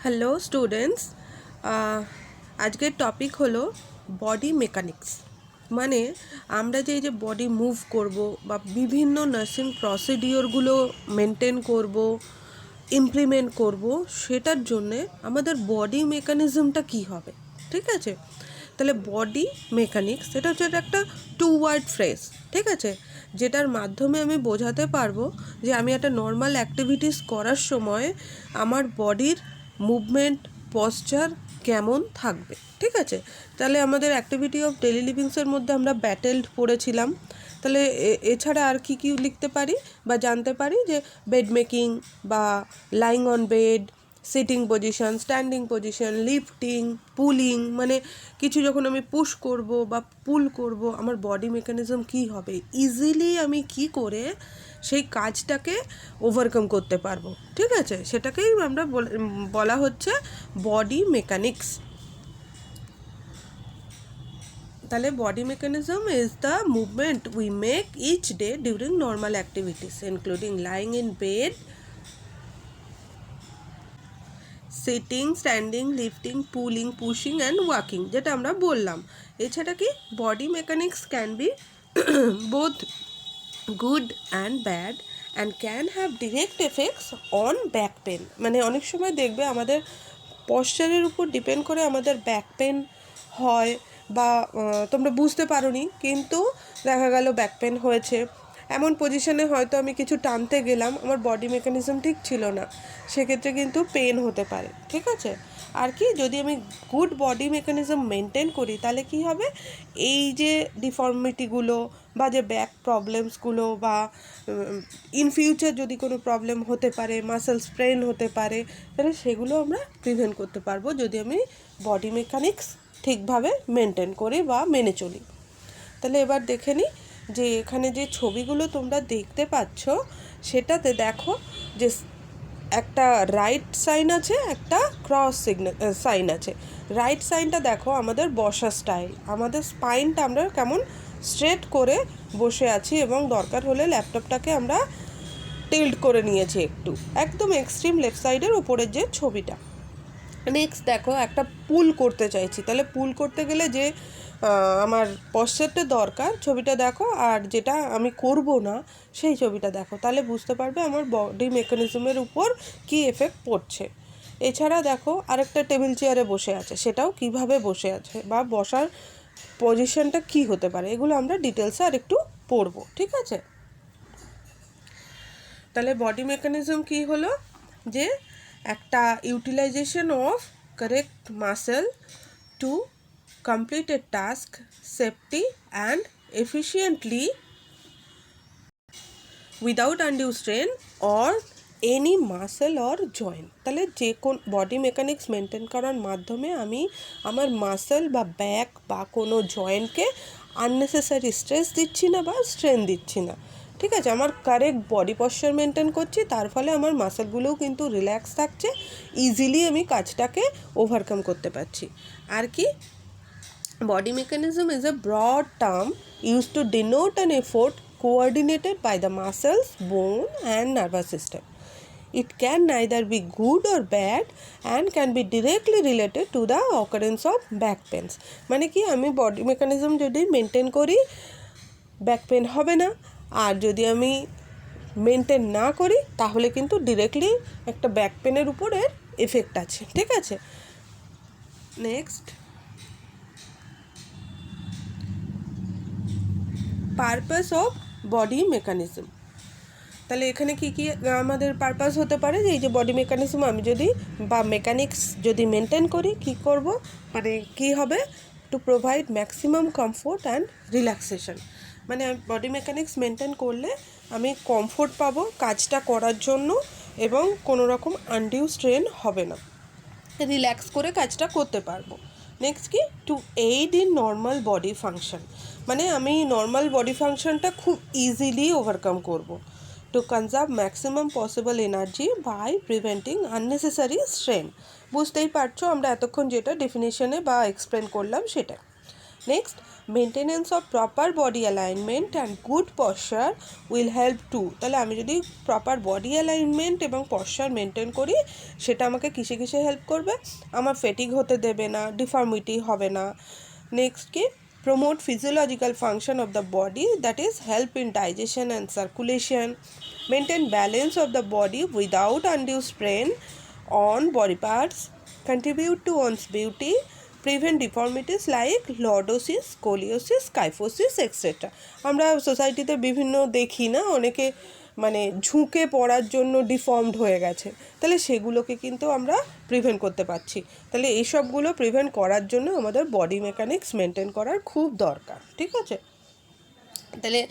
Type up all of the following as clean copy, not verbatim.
Hello students, আজকের topic হলো body mechanics. মানে আমরা যে বডি মুভ করব বা বিভিন্ন নার্সিং প্রসিডিওরগুলো মেনটেন করব, ইমপ্লিমেন্ট করব, সেটার জন্যে আমাদের বডি মেকানিজমটা কী হবে। ঠিক আছে, তাহলে বডি মেকানিক্স এটা হচ্ছে একটা টু ওয়ার্ড ফ্রেজ। ঠিক আছে, যেটার মাধ্যমে আমি বোঝাতে পারবো যে আমি একটা নর্মাল অ্যাক্টিভিটিস করার সময় আমার বডির মুভমেন্ট, পশ্চার কেমন থাকবে। ঠিক আছে, তাহলে আমাদের অ্যাক্টিভিটি অফ ডেলি লিভিংসের মধ্যে আমরা ব্যাটেলড পড়েছিলাম। তাহলে এছাড়া আর কি কি লিখতে পারি বা জানতে পারি যে বেড মেকিং বা lying on bed, sitting position, standing position, lifting, pulling, মানে কিছু যখন আমি পুশ করব বা পুল করব আমার বডি মেকানিজম কী হবে, ইজিলি আমি কি করে সেই কাজটাকে ওভারকাম করতে পারবো। ঠিক আছে, সেটাকেই আমরা বলা হচ্ছে বডি মেকানিক্স। তাহলে body mechanism is the movement we make each day during normal activities including lying in bed, sitting, standing, lifting, pulling, pushing and walking, যেটা আমরা বললাম। এছাড়া কি body mechanics can be both good and bad and can have direct effects on back pain. মানে অনেক সময় দেখবে আমাদের পশ্চারের উপর ডিপেন্ড করে আমাদের ব্যাক পেন হয়, বা তোমরা বুঝতে পারো নি কিন্তু দেখা গেল ব্যাক পেন হয়েছে, এমন পজিশনে হয়তো আমি কিছু টানতে গেলাম, আমার বডি মেকানিজম ঠিক ছিল না, সেক্ষেত্রে কিন্তু পেন হতে পারে। ঠিক আছে, আর কি যদি আমি গুড বডি মেকানিজম মেনটেন করি তাহলে কি হবে, এই যে ডিফর্মিটিগুলো বা যে ব্যাক প্রবলেমসগুলো বা ইন ফিউচার যদি কোনো প্রবলেম হতে পারে, মাসেল স্ট্রেন হতে পারে, তাহলে সেগুলো আমরা প্রিভেন্ট করতে পারবো যদি আমি বডি মেকানিক্স ঠিকভাবে মেনটেন করি বা মেনে চলি। তাহলে এবার দেখে নিই যে এখানে যে ছবিগুলো তোমরা দেখতে পাচ্ছ সেটাতে দেখো যে একটা রাইট সাইন আছে, একটা ক্রস সাইন আছে। রাইট সাইনটা দেখো আমাদের বসা স্টাইল, আমাদের স্পাইনটা আমরা কেমন স্ট্রেট করে বসে আছি এবং দরকার হলে ল্যাপটপটাকে আমরা টিল্ট করে নিয়েছি একটু, একদম এক্সট্রিম লেফট সাইডের উপরের যে ছবিটা। নেক্সট দেখো একটা পুল করতে চাইছি, তাহলে পুল করতে গেলে যে আমার পশ্চারটা দরকার ছবিটা দেখো, আর যেটা আমি করব না সেই ছবিটা দেখো, তাহলে বুঝতে পারবে আমার বডি মেকানিজমের উপর কি এফেক্ট পড়ছে। এছাড়া দেখো আরেকটা টেবিল চেয়ারে বসে আছে, সেটাও কিভাবে বসে আছে বা বসার পজিশনটা কি হতে পারে, এগুলো আমরা ডিটেলসে আর একটু পড়বো। ঠিক আছে, তাহলে বডি মেকানিজম কি হলো, যে একটা utilization of correct muscle to complete a task safety and efficiently without undue strain or any muscle or joint. তাহলে যে কোন বডি মেকানিক্স মেনটেন করার মাধ্যমে আমি আমার মাসেল বা ব্যাক বা কোনো জয়েন্টকে আননেসেসারি স্ট্রেস দিচ্ছি না বা স্ট্রেন দিচ্ছি না। ঠিক আছে, আমার কারেক্ট বডি পশ্চার মেনটেন করছি, তার ফলে আমার মাসেলগুলোও কিন্তু রিল্যাক্স থাকছে, ইজিলি আমি কাজটাকে ওভারকাম করতে পারছি। আর কি, body mechanism is a broad term used to denote an effort coordinated by the muscles, bone and nervous system. It can neither be good or bad and can be directly related to the occurrence of back pains. মানে কি, আমি body mechanism যদি maintain করি back pain হবে না, আর যদি আমি maintain না করি তাহলে কিন্তু ডিরেক্টলি একটা ব্যাক পেনের উপরে এফেক্ট আছে। ঠিক আছে, next purpose of body mechanism. তাহলে এখানে কি কি আমাদের পারপাস হতে পারে, যে এই যে বডি মেকানিজম আমি যদি বা মেকানিক্স যদি মেনটেন করি কি করব, মানে কি হবে, to provide maximum comfort and relaxation. মানে বডি মেকানিক্স মেনটেন করলে আমি কমফোর্ট পাবো কাজটা করার জন্য এবং কোনো রকম আনডিউ স্ট্রেন হবে না, রিল্যাক্স করে কাজটা করতে পারবো। নেক্সট কি, to aid in normal body function, মানে আমি নর্মাল বডি ফাংশনটা খুব ইজিলি ওভারকাম করব। To conserve maximum possible energy by preventing unnecessary strain. বুঝতেই পারছো আমরা এতক্ষণ যেটা ডেফিনেশনে বা এক্সপ্লেন করলাম সেটা। Next, maintenance of proper body alignment and good posture will help to. তাহলে আমি যদি প্রপার বডি অ্যালাইনমেন্ট এবং পশ্চার মেনটেন করি, সেটা আমাকে কিসে কিসে হেল্প করবে? আমার ফেটিগ হতে দেবে না, ডিফর্মিটি হবে না। নেক্সট কি, promote physiological function of the body, that is help in digestion and circulation, maintain balance of the body without undue strain on body parts, contribute to one's beauty, prevent deformities like lordosis, scoliosis, kyphosis, etc. আমরা সোসাইটিতে বিভিন্ন দেখি না, অনেকে মানে ঝুঁকে পড়ার জন্য ডিফর্মড হয়ে গেছে, তাহলে সেগুলোকে কিন্তু আমরা প্রিভেন্ট করতে পারছি। তাহলে এইসবগুলো প্রিভেন্ট করার জন্য আমাদের বডি মেকানিক্স মেনটেন করার খুব দরকার, ঠিক আছে? তাহলে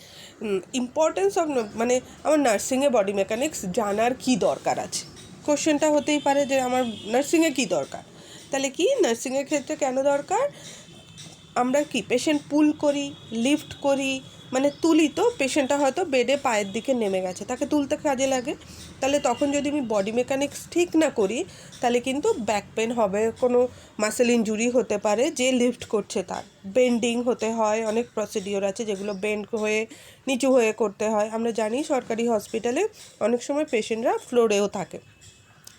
ইম্পর্টেন্স অফ মানে আমার নার্সিংয়ে বডি মেকানিক্স জানার কি দরকার আছে, কোশ্চেনটা হতেই পারে যে আমার নার্সিংয়ে কি দরকার। তাহলে কি নার্সিংয়ের ক্ষেত্রে কেন দরকার? আমরা কি পেশেন্ট পুল করি, লিফট করি, মানে তুলি, তো পেশেন্টটা হয়তো বেডে পায়ের দিকে নেমে গেছে, তাকে তুলতে কাজে লাগে। তাহলে তখন যদি আমি বডি মেকানিক্স ঠিক না করি, তাহলে কিন্তু ব্যাক পেন হবে, কোনো মাসেল ইনজুরি হতে পারে যে লিফট করছে তার, বেন্ডিং হতে হয়, অনেক প্রসিডিওর আছে যেগুলো বেন্ড হয়ে নিচু হয়ে করতে হয়। আমরা জানি সরকারি হসপিটালে অনেক সময় পেশেন্টরা ফ্লোরেও থাকে,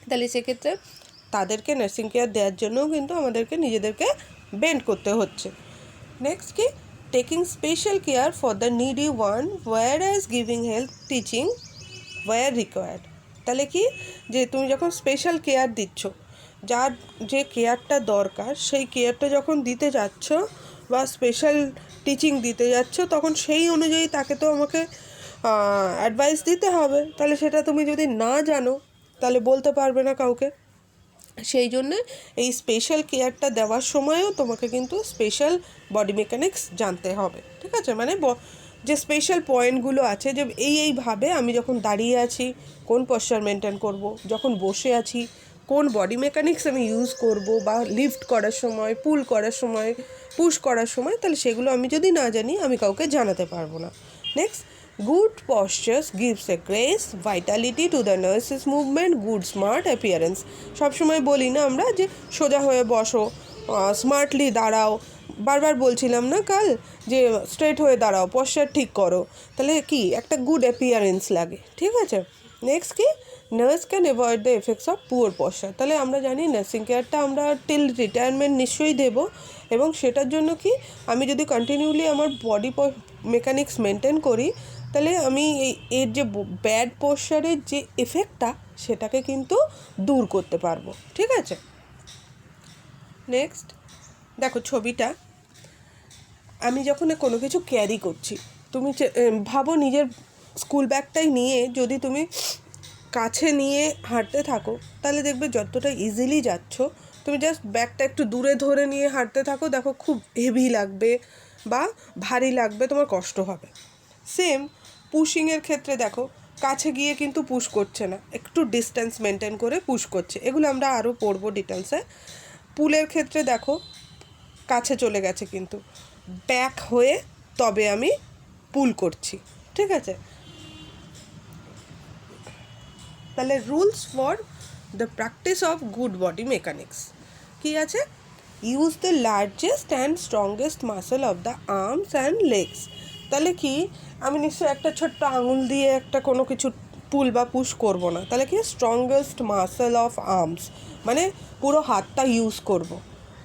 তাহলে সেক্ষেত্রে তাদেরকে নার্সিং কেয়ার দেওয়ার জন্যও কিন্তু আমাদেরকে নিজেদেরকে বেন্ড করতে হচ্ছে। নেক্সট কি, taking special care for the needy one were as giving help teaching were required. তাহলে কি, যে তুমি যখন স্পেশাল কেয়ার দিচ্ছ, যার যে কেয়ারটা দরকার সেই কেয়ারটা যখন দিতে যাচ্ছ বা স্পেশাল টিচিং দিতে যাচ্ছ, তখন সেই অনুযায়ী তাকে তো আমাকে অ্যাডভাইস দিতে হবে। তাহলে সেটা তুমি যদি না জানো তাহলে বলতে পারবে না কাউকে। সেই জন্যে এই স্পেশাল কেয়ারটা দেওয়ার সময়ও তোমাকে কিন্তু স্পেশাল বডি মেকানিক্স জানতে হবে, ঠিক আছে? মানে যে স্পেশাল পয়েন্টগুলো আছে, যে এইভাবে আমি যখন দাঁড়িয়ে আছি কোন পশ্চার মেনটেন করব, যখন বসে আছি কোন বডি মেকানিক্স আমি ইউজ করব, বা লিফট করার সময়, পুল করার সময়, পুশ করার সময়, তাহলে সেগুলো আমি যদি না জানি আমি কাউকে জানাতে পারবো না। Next, good postures gives a grace, vitality to the nurse's movement, good smart appearance. সবসময় বলি না আমরা যে সোজা হয়ে বসো, স্মার্টলি দাঁড়াও, বারবার বলছিলাম না কাল যে স্ট্রেট হয়ে দাঁড়াও, পশ্চার ঠিক করো, তাহলে কি একটা গুড অ্যাপিয়ারেন্স লাগে, ঠিক আছে? নেক্সট কি, nurse can avoid the effects of poor posture. তাহলে আমরা জানি নার্সিং কেয়ারটা আমরা টিল রিটায়ারমেন্ট নিশ্চয়ই দেবো, এবং সেটার জন্য কি আমি যদি কন্টিনিউলি আমার বডি মেকানিক্স মেনটেন করি, তাহলে আমি এর যে ব্যাড পশ্চারের যে এফেক্টটা সেটাকে কিন্তু দূর করতে পারবো, ঠিক আছে? নেক্সট দেখো ছবিটা, আমি যখন কোনো কিছু ক্যারি করছি, তুমি ভাবো নিজের স্কুল ব্যাগটাই নিয়ে যদি তুমি কাছে নিয়ে হাঁটতে থাকো, তাহলে দেখবে যতটা ইজিলি যাচ্ছ, তুমি জাস্ট ব্যাগটা একটু দূরে ধরে নিয়ে হাঁটতে থাকো, দেখো খুব হেভি লাগবে বা ভারী লাগবে, তোমার কষ্ট হবে। সেম পুশিংয়ের ক্ষেত্রে দেখো, কাছে গিয়ে কিন্তু পুশ করছে না, একটু ডিস্টেন্স মেনটেন করে পুশ করছে, এগুলো আমরা আরও পড়বো ডিটেলসে। পুলের ক্ষেত্রে দেখো কাছে চলে গেছে কিন্তু ব্যাক হয়ে তবে আমি পুল করছি, ঠিক আছে? তাহলে rules for the practice of good body mechanics কী আছে? Use the largest and strongest muscle of the arms and legs. তাহলে কি, আমি নিশ্চয়ই একটা ছোট্ট আঙুল দিয়ে একটা কোনো কিছু পুল বা পুশ করব না, তাহলে কি স্ট্রংগেস্ট মাসেল অফ আর্মস, মানে পুরো হাতটা ইউজ করব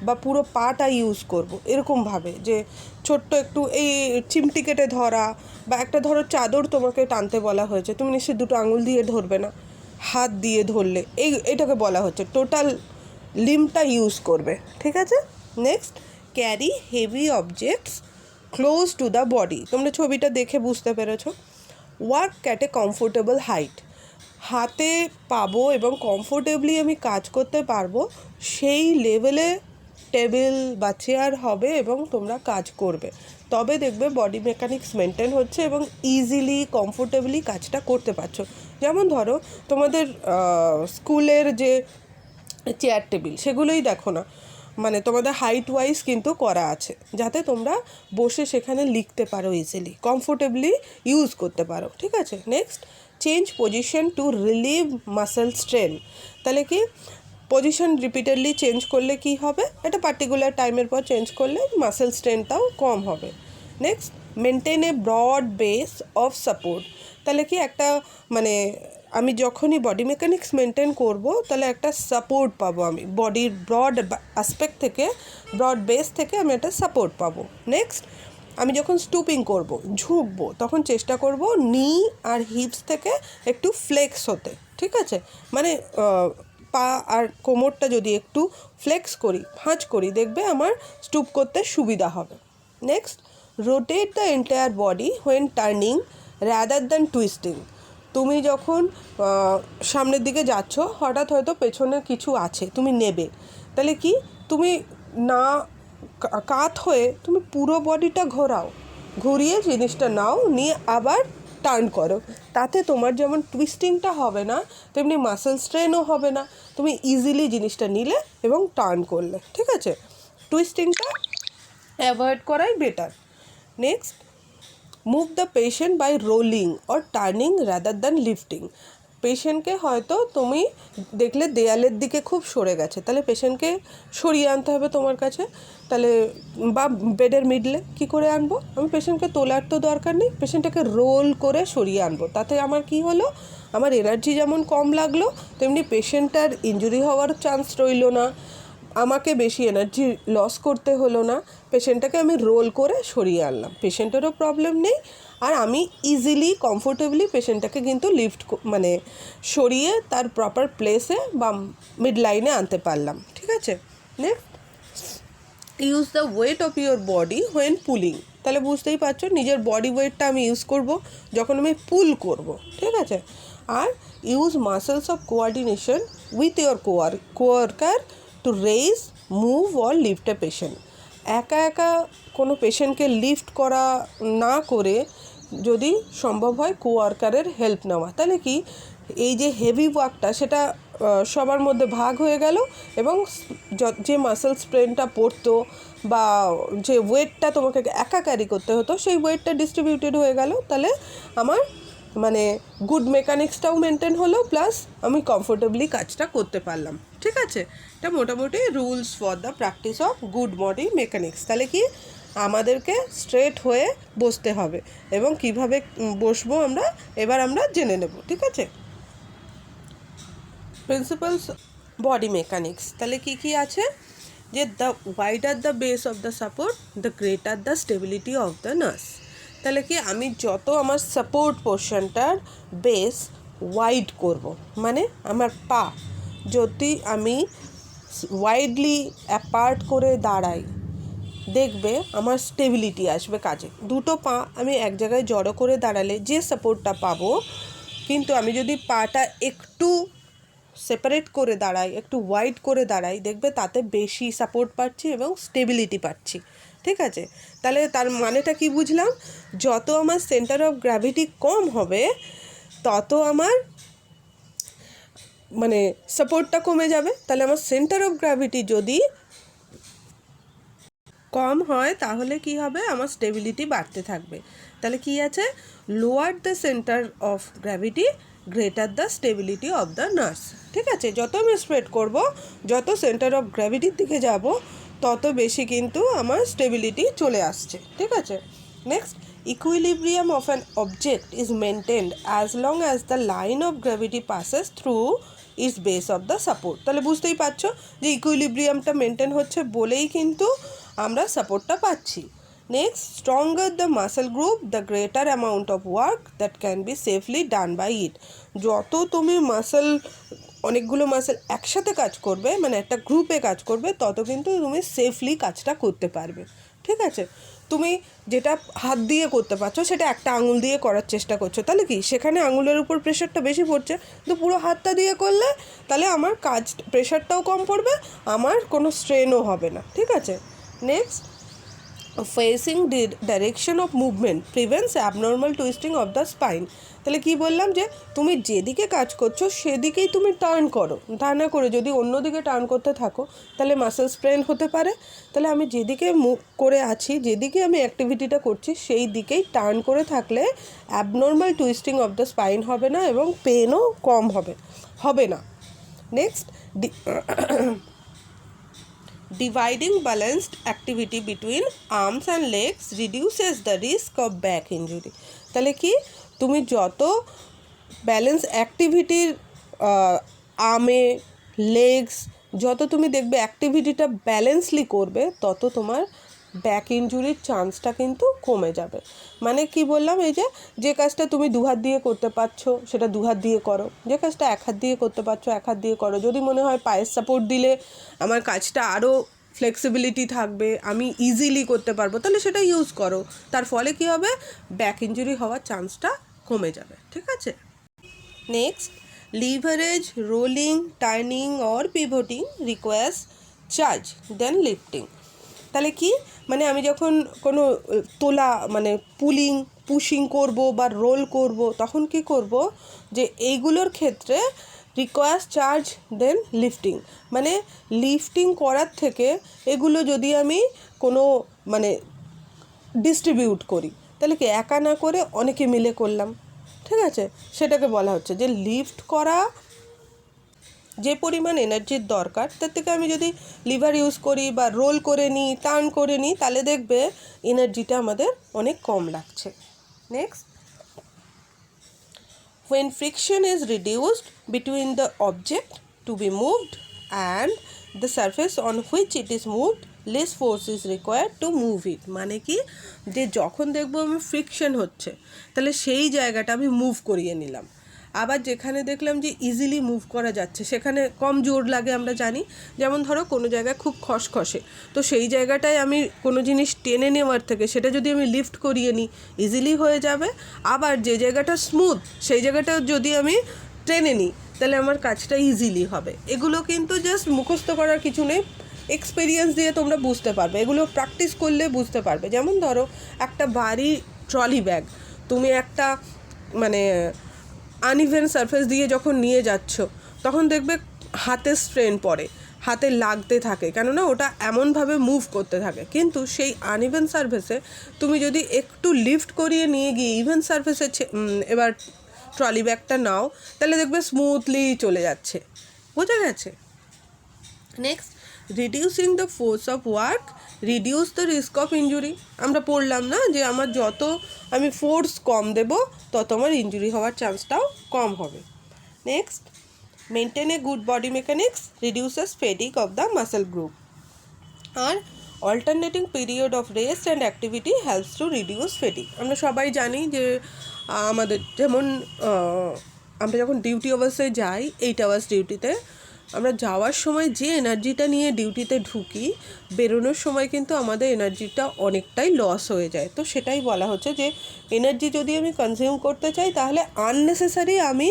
বা পুরো পাটা ইউজ করব, এরকমভাবে যে ছোট্ট একটু এই চিমটি কেটে ধরা, বা একটা ধরো চাদর তোমাকে টানতে বলা হয়েছে, তুমি নিশ্চয়ই দুটো আঙুল দিয়ে ধরবে না, হাত দিয়ে ধরলে, এটাকে বলা হচ্ছে টোটাল লিম্বটা ইউজ করবে, ঠিক আছে? Next, carry heavy objects close to the body. তোমরা ছবিটা দেখে বুঝতে পেরেছো। Work at a comfortable height, হাতে পাবো এবং কমফোর্টেবলি আমি কাজ করতে পারবো সেই লেভেলে টেবিল বা চেয়ার হবে এবং তোমরা কাজ করবে, তবে দেখবে বডি মেকানিক্স মেনটেন হচ্ছে এবং ইজিলি কমফোর্টেবলি কাজটা করতে পারছো। যেমন ধরো তোমাদের স্কুলের যে চেয়ার টেবিল সেগুলোই দেখো না, মানে তোমাদের হাইট ওয়াইজ কিন্তু করা আছে, যাতে তোমরা বসে সেখানে লিখতে পারো, ইজিলি কমফোর্টেবলি ইউজ করতে পারো, ঠিক আছে? Next, change position to relieve muscle strain. তাহলে কি, পজিশন রিপিটেডলি চেঞ্জ করলে কি হবে, একটা পার্টিকুলার টাইমের পর চেঞ্জ করলে মাসেল স্ট্রেনটাও কম হবে। Next, maintain a broad base of support. তাহলে কি একটা মানে আমি যখনই বডি মেকানিক্স মেনটেন করব তাহলে একটা সাপোর্ট পাবো, আমি বডির ব্রড অ্যাসপেক্ট থেকে, ব্রড বেস থেকে আমি একটা সাপোর্ট পাবো। নেক্সট, আমি যখন স্টুপিং করব, ঝুঁকবো, তখন চেষ্টা করব নি আর হিপস থেকে একটু ফ্লেক্স হতে, ঠিক আছে, মানে পা আর কোমরটা যদি একটু ফ্লেক্স করি, ভাঁজ করি, দেখবে আমার স্টুপ করতে সুবিধা হবে। Next, rotate the entire body when turning rather than twisting. তুমি যখন সামনের দিকে যাচ্ছ, হঠাৎ হয়তো পেছনে কিছু আছে, তুমি নেবে, তাহলে কি তুমি না কাত হয়ে তুমি পুরো বডিটা ঘোরাও, ঘুরিয়ে জিনিসটা নাও, নিয়ে আবার টার্ন করো। তাতে তোমার যেমন টুইস্টিংটা হবে না, তেমনি মাসেল স্ট্রেনও হবে না, তুমি ইজিলি জিনিসটা নিলে এবং টার্ন করলে, ঠিক আছে। টুইস্টিংটা অ্যাভয়েড করাই better. Next, move the patient by rolling or turning rather than lifting. পেশেন্টকে হয়তো তুমি দেখলে দেয়ালের দিকে খুব সরে গেছে, তাহলে পেশেন্টকে সরিয়ে আনতে হবে তোমার কাছে, তাহলে বা বেডের মিডলে কী করে আনবো, আমি পেশেন্টকে তোলার তো দরকার নেই, পেশেন্টটাকে রোল করে সরিয়ে আনবো। তাতে আমার কি হলো, আমার এনার্জি যেমন কম লাগলো, তেমনি পেশেন্টটার ইনজুরি হওয়ার চান্স রইল না, আমাকে বেশি এনার্জি লস করতে হলো না, পেশেন্টটাকে আমি রোল করে সরিয়ে আনলাম, পেশেন্টেরও প্রবলেম নেই, আর আমি ইজিলি কমফোর্টেবলি পেশেন্টটাকে কিন্তু লিফট মানে সরিয়ে তার প্রপার প্লেসে বা মিড লাইনে আনতে পারলাম, ঠিক আছে। Next, use the weight of your body when pulling. তাহলে বুঝতেই পারছো, নিজের বডি ওয়েটটা আমি ইউজ করব যখন আমি পুল করব, ঠিক আছে। আর use muscles of coordination with your coworker to raise, move or lift a patient. একা একা কোনো পেশেন্টকে লিফট করা না করে যদি সম্ভব হয় কোয়ার্কারের হেল্প নেওয়া, তাহলে কি এই যে হেভি ওয়ার্কটা সেটা সবার মধ্যে ভাগ হয়ে গেল, এবং যে মাসেল স্ট্রেনটা পড়তো বা যে ওয়েটটা তোমাকে একা ক্যারি করতে হতো সেই ওয়েটটা ডিস্ট্রিবিউটেড হয়ে গেল, তাহলে আমার মানে গুড মেকানিক্সটাও মেনটেন হলো, প্লাস আমি কমফোর্টেবলি কাজটা করতে পারলাম, ঠিক আছে। এটা মোটামুটি rules for the practice of good body mechanics. তাহলে কি আমাদেরকে স্ট্রেট হয়ে বসতে হবে, এবং কিভাবে বসবো এবার আমরা জেনে নেব, ঠিক আছে। প্রিন্সিপালস বডি মেকানিক্স, তাহলে কি কি আছে, যে the wider the base of the support the greater the stability of the nurse. তাহলে কি আমি যত আমার সাপোর্ট পোর্শনটার বেস ওয়াইড করব, মানে আমার পা যদি আমি ওয়াইডলি অ্যাপার্ট করে দাঁড়াই, দেখবে আমার স্টেবিলিটি আসবে কাজে। দুটো পা আমি এক জায়গায় জড়ো করে দাঁড়ালে যে সাপোর্টটা পাবো, কিন্তু আমি যদি পাটা একটু সেপারেট করে দাঁড়াই, একটু ওয়াইড করে দাঁড়াই, দেখবে তাতে বেশি সাপোর্ট পাচ্ছি এবং স্টেবিলিটি পাচ্ছি, ঠিক আছে। তাহলে তার মানেটা কি বুঝলাম, যত আমার সেন্টার অফ গ্র্যাভিটি কম হবে তত আমার মানে সাপোর্টটা কমে যাবে। তাহলে আমার সেন্টার অফ গ্র্যাভিটি যদি কম হয় তাহলে কি হবে, আমার স্টেবিলিটি বাড়তে থাকবে। তাহলে কি আছে, lower the centre of gravity greater the stability of the nurse, ঠিক আছে। যত আমি স্প্রেড করব, যত সেন্টার অফ গ্র্যাভিটির দিকে যাব, তত বেশি কিন্তু আমার স্টেবিলিটি চলে আসছে, ঠিক আছে। Next, equilibrium of an object is maintained as long as the line of gravity passes through is base of the support. তাহলে বুঝতেই পারছো যে ইকুইলিব্রিয়ামটা মেনটেন হচ্ছে বলেই কিন্তু আমরা সাপোর্টটা পাচ্ছি। Next, stronger the muscle group the greater amount of work that can be safely done by it. যত তুমি অনেকগুলো মাসেল একসাথে কাজ করবে, মানে একটা গ্রুপে কাজ করবে, তত কিন্তু তুমি সেফলি কাজটা করতে পারবে, ঠিক আছে। তুমি যেটা হাত দিয়ে করতে পারছো সেটা একটা আঙুল দিয়ে করার চেষ্টা করছো, তাহলে কি সেখানে আঙুলের উপর প্রেশারটা বেশি পড়ছে, কিন্তু পুরো হাতটা দিয়ে করলে তাহলে আমার কাজ প্রেশারটাও কম পড়বে, আমার কোনো স্ট্রেনও হবে না, ঠিক আছে। Next, facing direction of movement prevents abnormal twisting of the spine. তাহলে কি বললাম, যে তুমি যেদিকে কাজ করছো সেদিকেই তুমি টার্ন করো, তা না করে যদি অন্যদিকে টার্ন করতে থাকো তাহলে মাসেল স্প্রেন হতে পারে। তাহলে আমি যেদিকে মুভ করে আছি, যেদিকে আমি অ্যাক্টিভিটিটা করছি সেই দিকেই টার্ন করে থাকলে abnormal twisting of the spine হবে না এবং পেনও কম হবে না। Next, dividing balanced activity between arms and legs reduces the risk of back injury. তাহলে কি, তুমি যত ব্যালেন্স অ্যাক্টিভিটির আর্মে, লেগস, যত তুমি দেখবে অ্যাক্টিভিটিটা ব্যালেন্সলি করবে, তত তোমার ব্যাক ইনজুরির চান্সটা কিন্তু কমে যাবে। মানে কি বললাম, এই যে কাজটা তুমি দু হাত দিয়ে করতে পারছো সেটা দু হাত দিয়ে করো, যে কাজটা এক হাত দিয়ে করতে পারছো এক হাত দিয়ে করো। যদি মনে হয় পায়ের সাপোর্ট দিলে আমার কাজটা আরও ফ্লেক্সিবিলিটি থাকবে, আমি ইজিলি করতে পারবো, তাহলে সেটা ইউজ করো। তার ফলে কি হবে, ব্যাক ইনজুরি হওয়ার চান্সটা কমে যাবে। ঠিক আছে। Next, leverage, rolling, turning or pivoting requires charge then lifting. তাহলে কি, মানে আমি যখন কোনো তোলা মানে পুশিং করব বা রোল করব, তখন কি করব, যে এইগুলোর ক্ষেত্রে রিকোয়ার্স চার্জ দেন লিফটিং। মানে লিফটিং করার থেকে এগুলো যদি আমি কোনো মানে ডিস্ট্রিবিউট করি, তাহলে কি একা না করে অনেকে মিলে করলাম। ঠিক আছে, সেটাকে বলা হচ্ছে যে লিফট করা যে পরিমাণ এনার্জির দরকার, তার থেকে আমি যদি লিভার ইউজ করি বা রোল করে নিই, টার্ন করে নিই, তাহলে দেখবে এনার্জিটা আমাদের অনেক কম লাগছে। Next, when friction is reduced between the object to be moved and the surface on which it is moved, less force is required to move it. মানে কি, যে যখন দেখবো আমি ফ্রিকশন হচ্ছে, তাহলে সেই জায়গাটা আমি মুভ করিয়ে নিলাম। আবার যেখানে দেখলাম যে ইজিলি মুভ করা যাচ্ছে, সেখানে কম জোর লাগে আমরা জানি। যেমন ধরো কোনো জায়গায় খুব খসখসে, তো সেই জায়গাটায় আমি কোনো জিনিস টেনে নেওয়ার থেকে সেটা যদি আমি লিফট করিয়ে নিই, ইজিলি হয়ে যাবে। আবার যে জায়গাটা স্মুথ, সেই জায়গাটা যদি আমি টেনে নিই, তাহলে আমার কাজটা ইজিলি হবে। এগুলো কিন্তু জাস্ট মুখস্থ করার কিছু নেই, এক্সপিরিয়েন্স দিয়ে তোমরা বুঝতে পারবে, এগুলো প্র্যাকটিস করলে বুঝতে পারবে। যেমন ধরো একটা ভারী ট্রলি ব্যাগ তুমি একটা মানে আনইভেন সারফেস দিয়ে যখন নিয়ে যাচ্ছ, তখন দেখবে হাতে স্ট্রেন পড়ে, হাতে লাগতে থাকে, কেননা ওটা এমনভাবে মুভ করতে থাকে। কিন্তু সেই আনইভেন সারফেসে তুমি যদি একটু লিফট করিয়ে নিয়ে গিয়ে ইভেন সারফেসে এবার ট্রলি ব্যাগটা নাও, তাহলে দেখবে স্মুথলি চলে যাচ্ছে। বোঝা গেছে? Next, reducing the force of work reduce the risk of injury. আমরা পড়লাম না যে আমার যত আমি ফোর্স কম দেব, তত আমার ইনজুরি হওয়ার চান্সটাও কম হবে। Next, maintain a good body mechanics reduces fatigue of the muscle group. আর alternating period of rest and activity helps to reduce fatigue. আমরা সবাই জানি যে আমাদের যেমন আমরা যখন ডিউটি আওয়ার্সে যাই, 8 আওয়ার্স ডিউটিতে, আমরা যাওয়ার সময় যে এনার্জিটা নিয়ে ডিউটিতে ঢুকি, বেরোনোর সময় কিন্তু আমাদের এনার্জিটা অনেকটাই লস হয়ে যায়। তো সেটাই বলা হচ্ছে যে এনার্জি যদি আমি কনজিউম করতে চাই, তাহলে আননেসেসারি আমি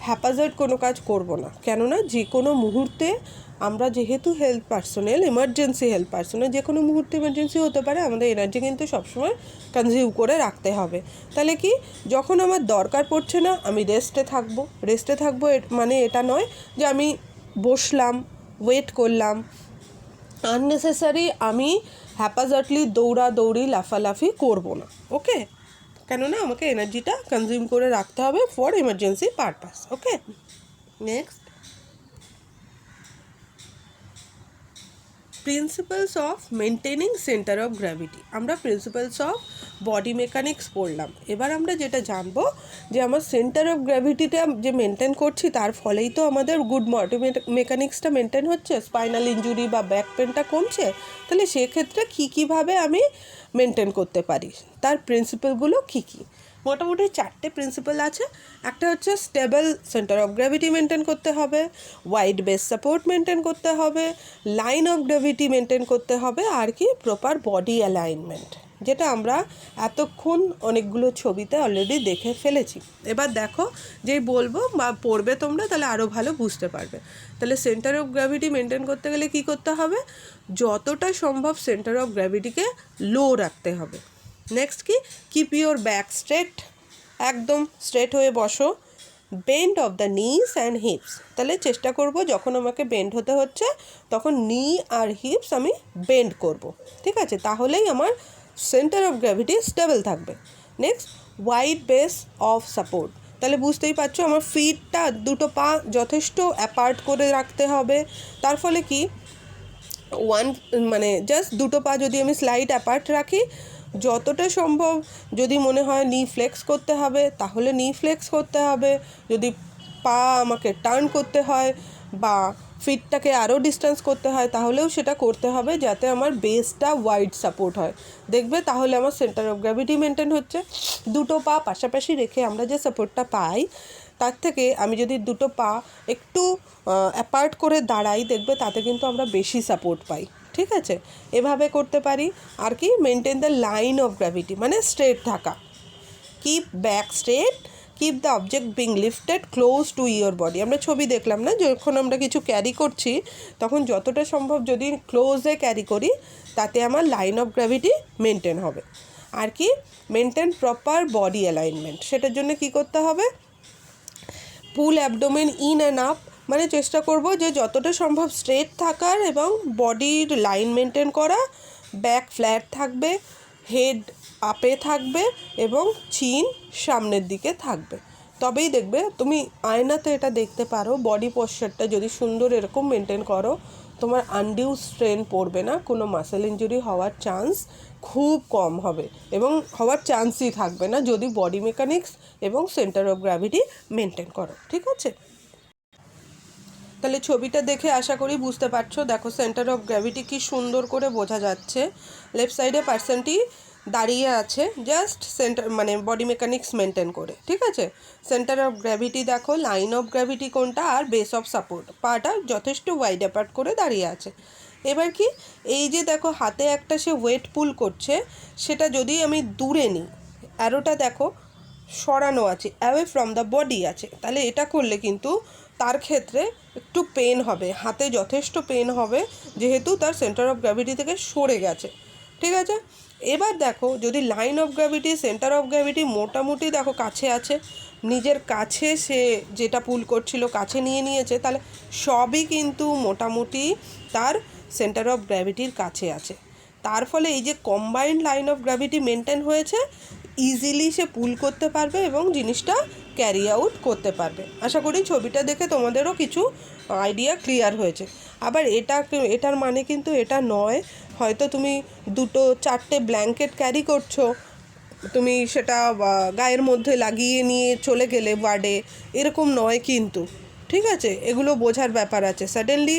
হ্যাপাজার্ড কোনো কাজ করব না। কেননা যে কোনো মুহূর্তে আমরা যেহেতু health personnel, emergency health personnel, যে কোনো মুহূর্তে এমার্জেন্সি হতে পারে, আমাদের এনার্জি কিন্তু সবসময় কনজিউম করে রাখতে হবে। তাহলে কি, যখন আমার দরকার পড়ছে না, আমি রেস্টে থাকবো। মানে এটা নয় যে আমি বসলাম, ওয়েট করলাম, আননেসেসারি আমি হ্যাপাজার্ডলি দৌড়াদৌড়ি লাফালাফি করব না। ওকে, কেননা আমাকে এনার্জিটা কনজিউম করে রাখতে হবে for emergency purpose. Okay. Next, principles of maintaining centre of gravity. আমরা প্রিন্সিপালস অফ বডি মেকানিক্স পড়লাম। এবার আমরা যেটা জানবো যে আমার সেন্টার অফ গ্র্যাভিটিটা যে মেনটেন করছি, তার ফলেই তো আমাদের গুড বডি মেকানিক্সটা মেনটেন হচ্ছে, স্পাইনাল ইনজুরি বা ব্যাক পেনটা কমছে। তাহলে সেক্ষেত্রে কীভাবে আমি মেনটেন করতে পারি, তার প্রিন্সিপালগুলো কী কী? মোটামুটি 4টে প্রিন্সিপাল আছে। একটা হচ্ছে stable centre of gravity maintain করতে হবে, ওয়াইড বেস সাপোর্ট মেনটেন করতে হবে, লাইন অফ গ্র্যাভিটি মেনটেন করতে হবে, আর কি প্রপার বডি অ্যালাইনমেন্ট, যেটা আমরা এতক্ষণ অনেকগুলো ছবিতে অলরেডি দেখে ফেলেছি। এবার দেখো, যেই বলবো বা পড়বে তোমরা, তাহলে আরও ভালো বুঝতে পারবে। তাহলে সেন্টার অফ গ্র্যাভিটি মেনটেন করতে গেলে কী করতে হবে? যতটা সম্ভব সেন্টার অফ গ্র্যাভিটিকে লো রাখতে হবে। নেক্সট কি, কিপ ইউর ব্যাক স্ট্রেট, একদম স্ট্রেট হয়ে বসো। বেন্ড অফ দ্য নিস অ্যান্ড হিপস, তাহলে চেষ্টা করব যখন আমাকে বেন্ড হতে হচ্ছে, তখন নি আর হিপস আমি বেন্ড করব। ঠিক আছে, তাহলেই আমার সেন্টার অফ গ্র্যাভিটি স্টেবল থাকবে। Next, wide base of support, তাহলে বুঝতেই পারছো আমার ফিটটা দুটো পা যথেষ্ট অ্যাপার্ট করে রাখতে হবে। তার ফলে কি মানে জাস্ট দুটো পা যদি আমি স্লাইড অ্যাপার্ট রাখি, যতটা সম্ভব যদি মনে হয় নি ফ্লেক্স করতে হবে তাহলে নি ফ্লেক্স করতে হবে, যদি পা আমাকে টার্ন করতে হয় বা ফিটটাকে আরও ডিস্টেন্স করতে হয় তাহলেও সেটা করতে হবে, যাতে আমার বেসটা ওয়াইড সাপোর্ট হয়। দেখবে তাহলে আমার সেন্টার অফ গ্র্যাভিটি মেনটেন হচ্ছে। দুটো পা পাশাপাশি রেখে আমরা যে সাপোর্টটা পাই তার থেকে আমি যদি দুটো পা একটু অ্যাপার্ট করে দাঁড়াই, দেখবে তাতে কিন্তু আমরা বেশি সাপোর্ট পাই। ঠিক আছে, এভাবে করতে পারি। আর কি maintain the line of gravity, মানে স্ট্রেট থাকা। Keep back straight, keep the object being lifted close two your body. আমরা ছবি দেখলাম না, যখন আমরা কিছু ক্যারি করছি তখন যতটা সম্ভব যদি ক্লোজে ক্যারি করি তাতে আমার লাইন অফ গ্র্যাভিটি মেনটেন হবে। আর কি মেনটেন প্রপার বডি অ্যালাইনমেন্ট, সেটার জন্য কি করতে হবে, পুল অ্যাবডোমেন ইন অ্যান্ড আপ, মানে চেষ্টা করব যে যতটা সম্ভব স্ট্রেট থাকার এবং বডির লাইন মেনটেন করা। ব্যাক ফ্ল্যাট থাকবে, হেড আপে থাকবে এবং চিন সামনের দিকে থাকবে। তবেই দেখবে তুমি আয়নাতে এটা দেখতে পারো, বডি পশ্চারটা যদি সুন্দর এরকম মেনটেন করো তোমার আনডিউ স্ট্রেন পড়বে না, কোনো মাসেল ইনজুরি হওয়ার চান্স খুব কম হবে এবং হওয়ার চান্সই থাকবে না যদি বডি মেকানিক্স এবং সেন্টার অফ গ্র্যাভিটি মেনটেন করো। ঠিক আছে, তাহলে ছবিটা দেখে আশা করি বুঝতে পারছো। দেখো সেন্টার অফ গ্র্যাভিটি কি সুন্দর করে বোঝা যাচ্ছে। লেফট সাইডে পার্সনটি দাঁড়িয়ে আছে জাস্ট সেন্টার মানে বডি মেকানিক্স মেনটেন করে। ঠিক আছে, সেন্টার অফ গ্র্যাভিটি দেখো, লাইন অফ গ্র্যাভিটি কোনটা, আর বেস অফ সাপোর্ট, পাটা যথেষ্ট ওয়াইড অ্যাপার্ট করে দাঁড়িয়ে আছে। এবার কি এই যে দেখো হাতে একটা সে ওয়েট পুল করছে, সেটা যদি আমি দূরে নিই, অ্যারোটা দেখো সরানো আছে, অ্যাওয়ে ফ্রম দ্য বডি আছে, তাহলে এটা করলে কিন্তু তার ক্ষেত্রে একটু পেন হবে, হাতে যথেষ্ট পেন হবে যেহেতু তার সেন্টার অফ গ্র্যাভিটি থেকে সরে গেছে। ঠিক আছে, এবার দেখো যদি line of gravity centre of gravity মোটামুটি দেখো কাছে আছে, নিজের কাছে সে যেটা পুল করছিল কাছে নিয়ে নিয়েছে, তাহলে সবই কিন্তু মোটামুটি তার সেন্টার অফ গ্র্যাভিটির কাছে আছে। তার ফলে এই যে combined line of gravity maintain হয়েছে, ইজিলি সে পুল করতে পারবে এবং জিনিসটা ক্যারি আউট করতে পারবে। আশা করি ছবিটা দেখে তোমাদেরও কিছু আইডিয়া ক্লিয়ার হয়েছে। আবার এটার মানে কিন্তু এটা নয় হয়তো তুমি দুটো চারটে ব্ল্যাঙ্কেট ক্যারি করছো, তুমি সেটা গায়ের মধ্যে লাগিয়ে নিয়ে চলে গেলে ওয়ার্ডে, এরকম নয় কিন্তু। ঠিক আছে, এগুলো বোঝার ব্যাপার আছে। সাডেনলি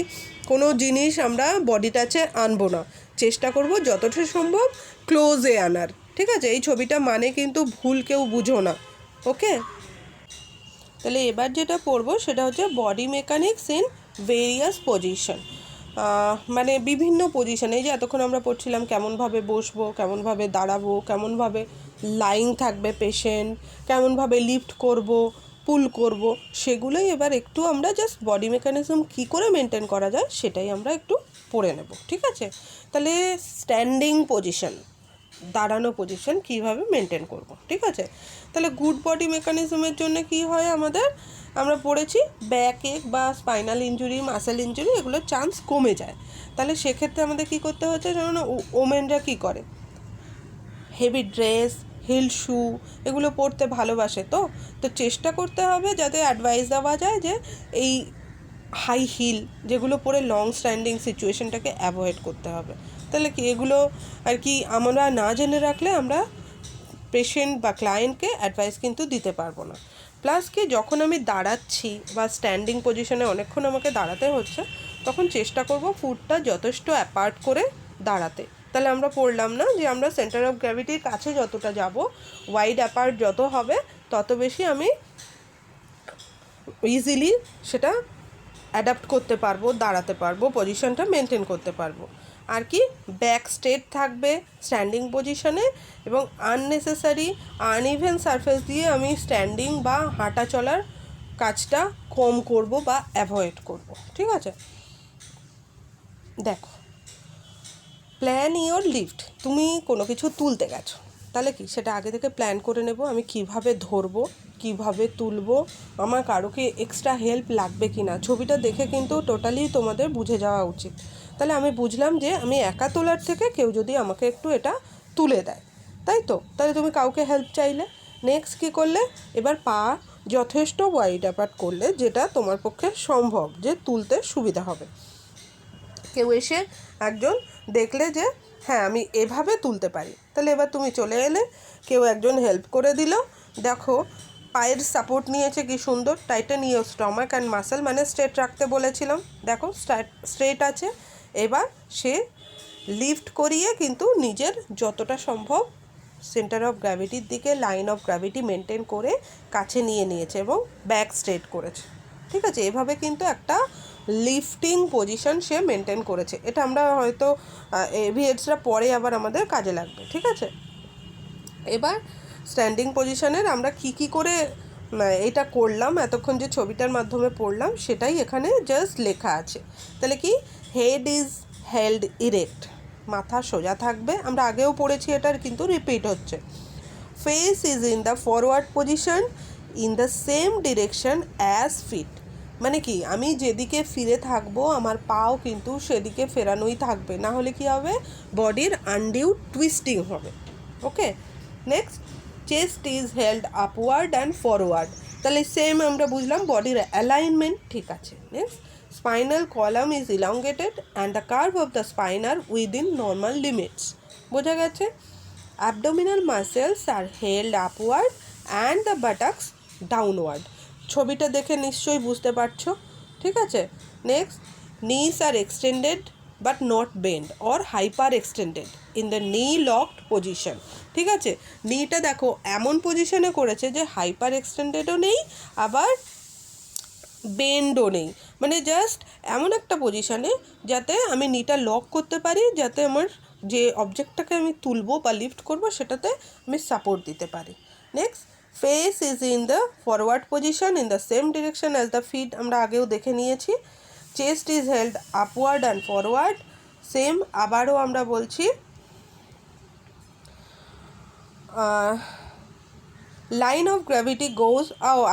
কোনো জিনিস আমরা বডি টাচে আনবো না, চেষ্টা করব যতটা সম্ভব ক্লোজে আনার। ঠিক আছে, এই ছবিটা মানে কিন্তু ভুল কেউ বুঝো না। ওকে, তাহলে এবার যেটা পড়বো সেটা হচ্ছে body mechanics in various position, মানে বিভিন্ন পজিশনে। এই যে এতক্ষণ আমরা পড়ছিলাম কেমনভাবে বসবো, কেমনভাবে দাঁড়াবো, কেমনভাবে লাইন থাকবে পেশেন্ট, কেমনভাবে লিফট করব, পুল করব, সেগুলোই এবার একটু আমরা জাস্ট বডি মেকানিজম কী করে মেনটেন করা যায় সেটাই আমরা একটু পড়ে নেব। ঠিক আছে, তাহলে স্ট্যান্ডিং পজিশন, দাঁড়ানো পজিশন কীভাবে মেনটেন করব। ঠিক আছে, তাহলে গুড বডি মেকানিজমের জন্য কি হয় আমাদের, আমরা পড়েছি ব্যাক এক বা স্পাইনাল ইনজুরি, মাসেল ইনজুরি, এগুলোর চান্স কমে যায়। তাহলে সেক্ষেত্রে আমাদের কি করতে হচ্ছে, যেমন ওমেনরা কী করে, হেভি ড্রেস, হিল শু এগুলো পরতে ভালোবাসে, তো চেষ্টা করতে হবে যাতে অ্যাডভাইস দেওয়া যায় যে এই হাই হিল যেগুলো পরে লং স্ট্যান্ডিং সিচুয়েশনটাকে অ্যাভয়েড করতে হবে। তাহলে কি এগুলো আর কি আমরা না জেনে রাখলে আমরা পেশেন্ট বা ক্লায়েন্টকে অ্যাডভাইস কিন্তু দিতে পারবো না। প্লাস কি যখন আমি দাঁড়াচ্ছি বা স্ট্যান্ডিং পজিশনে অনেকক্ষণ আমাকে দাঁড়াতে হচ্ছে, তখন চেষ্টা করব ফুটটা যথেষ্ট অ্যাপার্ট করে দাঁড়াতে। তাহলে আমরা পড়লাম না যে আমরা সেন্টার অফ গ্র্যাভিটির কাছে যতটা যাব, ওয়াইড অ্যাপার্ট যত হবে তত বেশি আমি ইজিলি সেটা অ্যাডাপ্ট করতে পারবো, দাঁড়াতে পারবো, পজিশনটা মেনটেন করতে পারবো। আর কি ব্যাক স্ট্রেট থাকবে স্ট্যান্ডিং পজিশনে, এবং আননেসেসারি আনইভেন সারফেস দিয়ে আমি স্ট্যান্ডিং বা হাঁটা চলার কাজটা কম করব বা অ্যাভয়েড করব। ঠিক আছে, দেখো প্ল্যান ইওর লিফট, তুমি কোনো কিছু তুলতে গেছো, তাহলে কি সেটা আগে থেকে প্ল্যান করে নেব, আমি কিভাবে ধরবো, কিভাবে তুলবো, আমার কারোকে এক্সট্রা হেল্প লাগবে কি না, ছবিটা দেখে কিন্তু টোটালি তোমাদের বুঝে যাওয়া উচিত। তাহলে আমি বুঝলাম যে আমি একা তোলার থেকে কেউ যদি আমাকে একটু এটা তুলে দেয়, তাই তো, তাহলে তুমি কাউকে হেল্প চাইলে। নেক্সট কী করলে, এবার পা যথেষ্ট ওয়াইড অ্যাপার্ট করলে, যেটা তোমার পক্ষে সম্ভব, যে তুলতে সুবিধা হবে। কেউ এসে একজন দেখলে যে হ্যাঁ আমি এভাবে তুলতে পারি, তাহলে এবার তুমি চলে এলে, কেউ একজন হেল্প করে দিল। দেখো পায়ের সাপোর্ট নিয়েছে কি সুন্দর, টাইটানিও স্টমাক অ্যান্ড মাসেল, মানে স্ট্রেট রাখতে বলেছিলাম, দেখো স্ট্রেট আছে। এবার সে লিফট করিয়ে কিন্তু নিজের যতটা সম্ভব সেন্টার অফ গ্র্যাভিটির দিকে, লাইন অফ গ্র্যাভিটি মেনটেন করে কাছে নিয়ে নিয়েছে এবং ব্যাক স্ট্রেট করেছে। ঠিক আছে, এভাবে কিন্তু একটা লিফটিং পজিশন সে মেনটেন করেছে। এটা আমরা হয়তো এভিএসরা পরে আবার আমাদের কাজে লাগবে। ঠিক আছে, এবার স্ট্যান্ডিং পজিশনের আমরা কি করে এটা করলাম, এতক্ষণ যে ছবিটার মাধ্যমে পড়লাম সেটাই এখানে জাস্ট লেখা আছে। তাহলে কি, হেড ইজ হেল্ড ইরেক্ট, মাথা সোজা থাকবে, আমরা আগেও পড়েছি, এটার কিন্তু রিপিট হচ্ছে। Face is in the forward position in the same direction as feet, মানে কি আমি যেদিকে ফিরে থাকবো আমার পাও কিন্তু সেদিকে ফেরানোই থাকবে, না হলে কি হবে, বডির আনডিউ টুইস্টিং হবে। Okay, next, chest is held upward and forward, তাহলে সেম আমরা বুঝলাম বডির অ্যালাইনমেন্ট ঠিক আছে। Next, spinal column is elongated and the curve of the spine are within normal limits, বোঝা গেছে। Abdominal muscles are held upward and the buttocks downward, ছবিটা দেখে নিশ্চয়ই বুঝতে পারছো। ঠিক আছে, next, knees are extended but not bent or hyper extended in the knee locked position. ঠিক আছে, নিটা দেখো এমন পজিশনে করেছে যে হাইপার এক্সটেন্ডেডও নেই আবার বেন্ডও নেই, মানে জাস্ট এমন একটা পজিশনে যাতে আমি নিটা লক করতে পারি, যাতে আমার যে অবজেক্টটাকে আমি তুলবো বা লিফট করবো সেটাতে আমি সাপোর্ট দিতে পারি। Next, face is in the forward position in the same direction as the feet, আমরা আগেও দেখে নিয়েছি। Chest is held upward and forward, same আবারও আমরা বলছি। লাইন অফ গ্র্যাভিটি গোজ,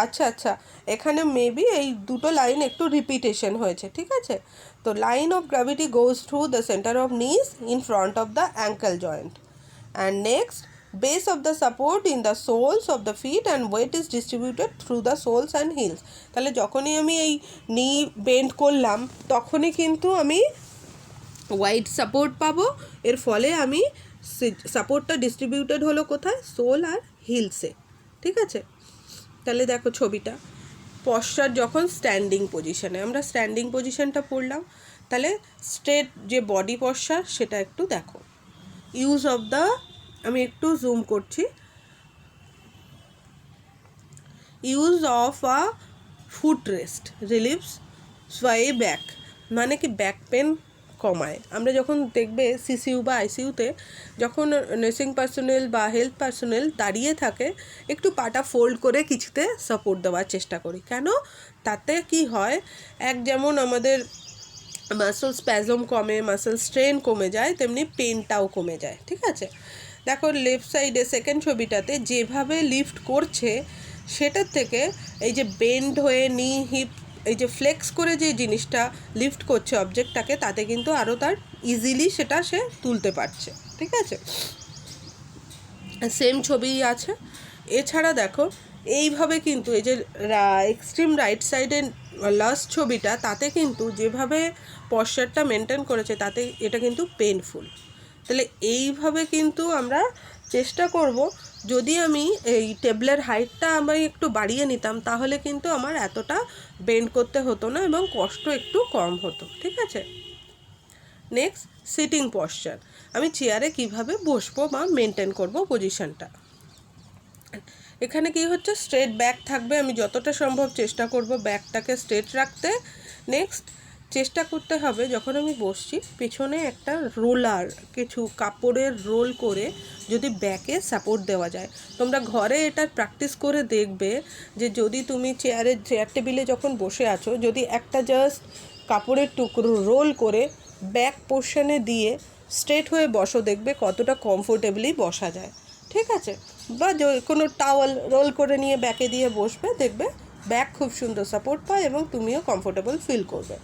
আচ্ছা এখানে মেবি এই দুটো লাইন একটু রিপিটেশন হয়েছে। ঠিক আছে, তো line of gravity goes through the centre of knees in front of the ankle joint, and next, base of the support in the soles of the feet and weight is distributed through the soles and heels, তাহলে যখনই আমি এই নি bend করলাম তখনই কিন্তু আমি wide support পাবো, এর ফলে আমি সাপোর্টটা ডিস্ট্রিবিউটেড হলো কোথায়, সোল আর হিলসে। ঠিক আছে, তাহলে দেখো ছবিটা, পশ্চার যখন স্ট্যান্ডিং পজিশনে, আমরা স্ট্যান্ডিং পজিশনটা পড়লাম, তাহলে স্ট্রেট যে বডি পশ্চার সেটা একটু দেখো। ইউজ অফ দ্য, আমি একটু জুম করছি, use of a foot rest relieves sway back, মানে কি ব্যাক পেন কমায়। আমরা যখন দেখবে সিসিইউ বা আইসিইউতে যখন নার্সিং পার্সোনেল বা হেলথ পার্সোনেল দাঁড়িয়ে থাকে, একটু পাটা ফোল্ড করে কিছুতে সাপোর্ট দেওয়ার চেষ্টা করি, কেন, তাতে কি হয়, যেমন আমাদের মাসল স্প্যাজম কমে, মাসল স্ট্রেন কমে যায়, তেমনি পেনটাও কমে যায়। ঠিক আছে, দেখো লেফট সাইডে সেকেন্ড ছবিটাতে যেভাবে লিফট করছে সেটার থেকে এই যে বেন্ড হয়ে নি হিপ, এই যে ফ্লেক্স করে যে জিনিসটা লিফট করছে অবজেক্টটাকে, তাতে কিন্তু আরও তার ইজিলি সেটা সে তুলতে পারছে। ঠিক আছে, সেম ছবি আছে। এছাড়া দেখো এইভাবে কিন্তু এই যে এক্সট্রিম রাইট সাইডের লাস্ট ছবিটা, তাতে কিন্তু যেভাবে পশ্চারটা মেনটেন করেছে তাতে এটা কিন্তু পেনফুল। তাহলে এইভাবে কিন্তু আমরা চেষ্টা করব, যদি আমি এই টেবলের হাইটটা আমি একটু বাড়িয়ে নিতাম তাহলে কিন্তু আমার এতটা বেন্ড করতে হতো না এবং কষ্ট একটু কম হতো। ঠিক আছে, নেক্সট, সিটিং পশ্চার, আমি চেয়ারে কিভাবে বসবো বা মেনটেন করব পজিশনটা। এখানে কি হচ্ছে, স্ট্রেট ব্যাক থাকবে, আমি যতটা সম্ভব চেষ্টা করব ব্যাকটাকে স্ট্রেট রাখতে। নেক্সট, চেষ্টা করতে হবে যখন আমি বসছি পেছনে একটা রোলার, কিছু কাপড়ের রোল করে যদি ব্যাকে সাপোর্ট দেওয়া যায়। তোমরা ঘরে এটা প্র্যাকটিস করে দেখবে যে যদি তুমি চেয়ার টেবিলে যখন বসে আছো, যদি একটা জাস্ট কাপড়ের টুকরো রোল করে ব্যাক পোর্শনে দিয়ে স্ট্রেট হয়ে বসো, দেখবে কতটা কমফোর্টেবলি বসা যায়। ঠিক আছে, বা কোনো টাওয়াল রোল করে নিয়ে ব্যাকে দিয়ে বসবে, দেখবে ব্যাক খুব সুন্দর সাপোর্ট পায় এবং তুমিও কমফোর্টেবল ফিল করবে।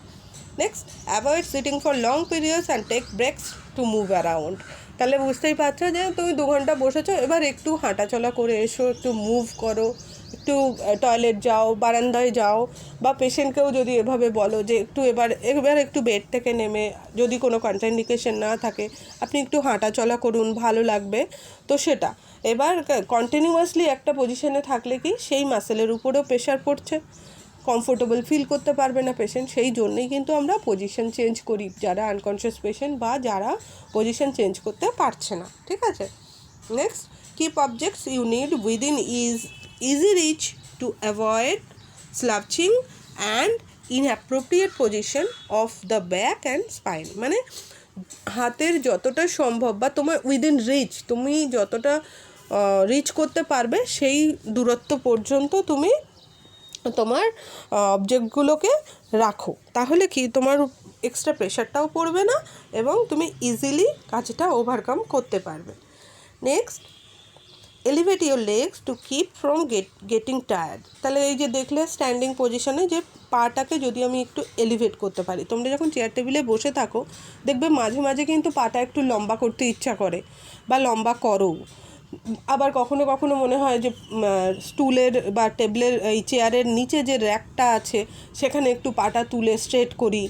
Next, avoid sitting for long periods and take breaks to move around, তাহলে বুঝতেই পারছো যে তুমি 2 ঘন্টা বসেছো, এবার একটু হাঁটাচলা করে এসো, একটু মুভ করো, একটু একটু টয়লেট যাও, বারান্দায় যাও, বা পেশেন্টকেও যদি এভাবে বলো যে এবার একটু বেড থেকে নেমে, যদি কোনো কন্ট্রাইন্ডিকেশন না থাকে, আপনি একটু হাঁটা চলা করুন, ভালো লাগবে। তো সেটা এবার কন্টিনিউয়াসলি একটা পজিশনে থাকলে কি সেই মাসেলের উপরেও প্রেশার পড়ছে, কমফোর্টেবল ফিল করতে পারবে না পেশেন্ট। সেই জন্যই কিন্তু আমরা পজিশন চেঞ্জ করি, যারা আনকনশিয়াস পেশেন্ট বা যারা পজিশন চেঞ্জ করতে পারছে না। ঠিক আছে। Next, keep objects you need within easy reach to avoid slouching and inappropriate position of the back and spine. মানে হাতের যতটা সম্ভব বা তোমার উইদিন রিচ, তুমি যতটা রিচ করতে পারবে সেই দূরত্ব পর্যন্ত তুমি তোমার অবজেক্টগুলোকে রাখো। তাহলে কি তোমার এক্সট্রা প্রেশারটাও পড়বে না এবং তুমি ইজিলি কাজটা ওভারকাম করতে পারবে। Next, elevate your legs to keep from getting tired. তাহলে এই যে দেখলে স্ট্যান্ডিং পজিশনে যে পাটাকে যদি আমি একটু এলিভেট করতে পারি, তোমরা যখন চেয়ার টেবিলে বসে থাকো দেখবে মাঝে মাঝে কিন্তু পাটা একটু লম্বা করতে ইচ্ছা করে বা লম্বা করো। আবার কখনো কখনো মনে হয় যে স্টুলের বা টেবিলের এই চেয়ারের নিচে যে র্যাকটা আছে সেখানে একটু পাটা তুলে স্ট্রেট করি,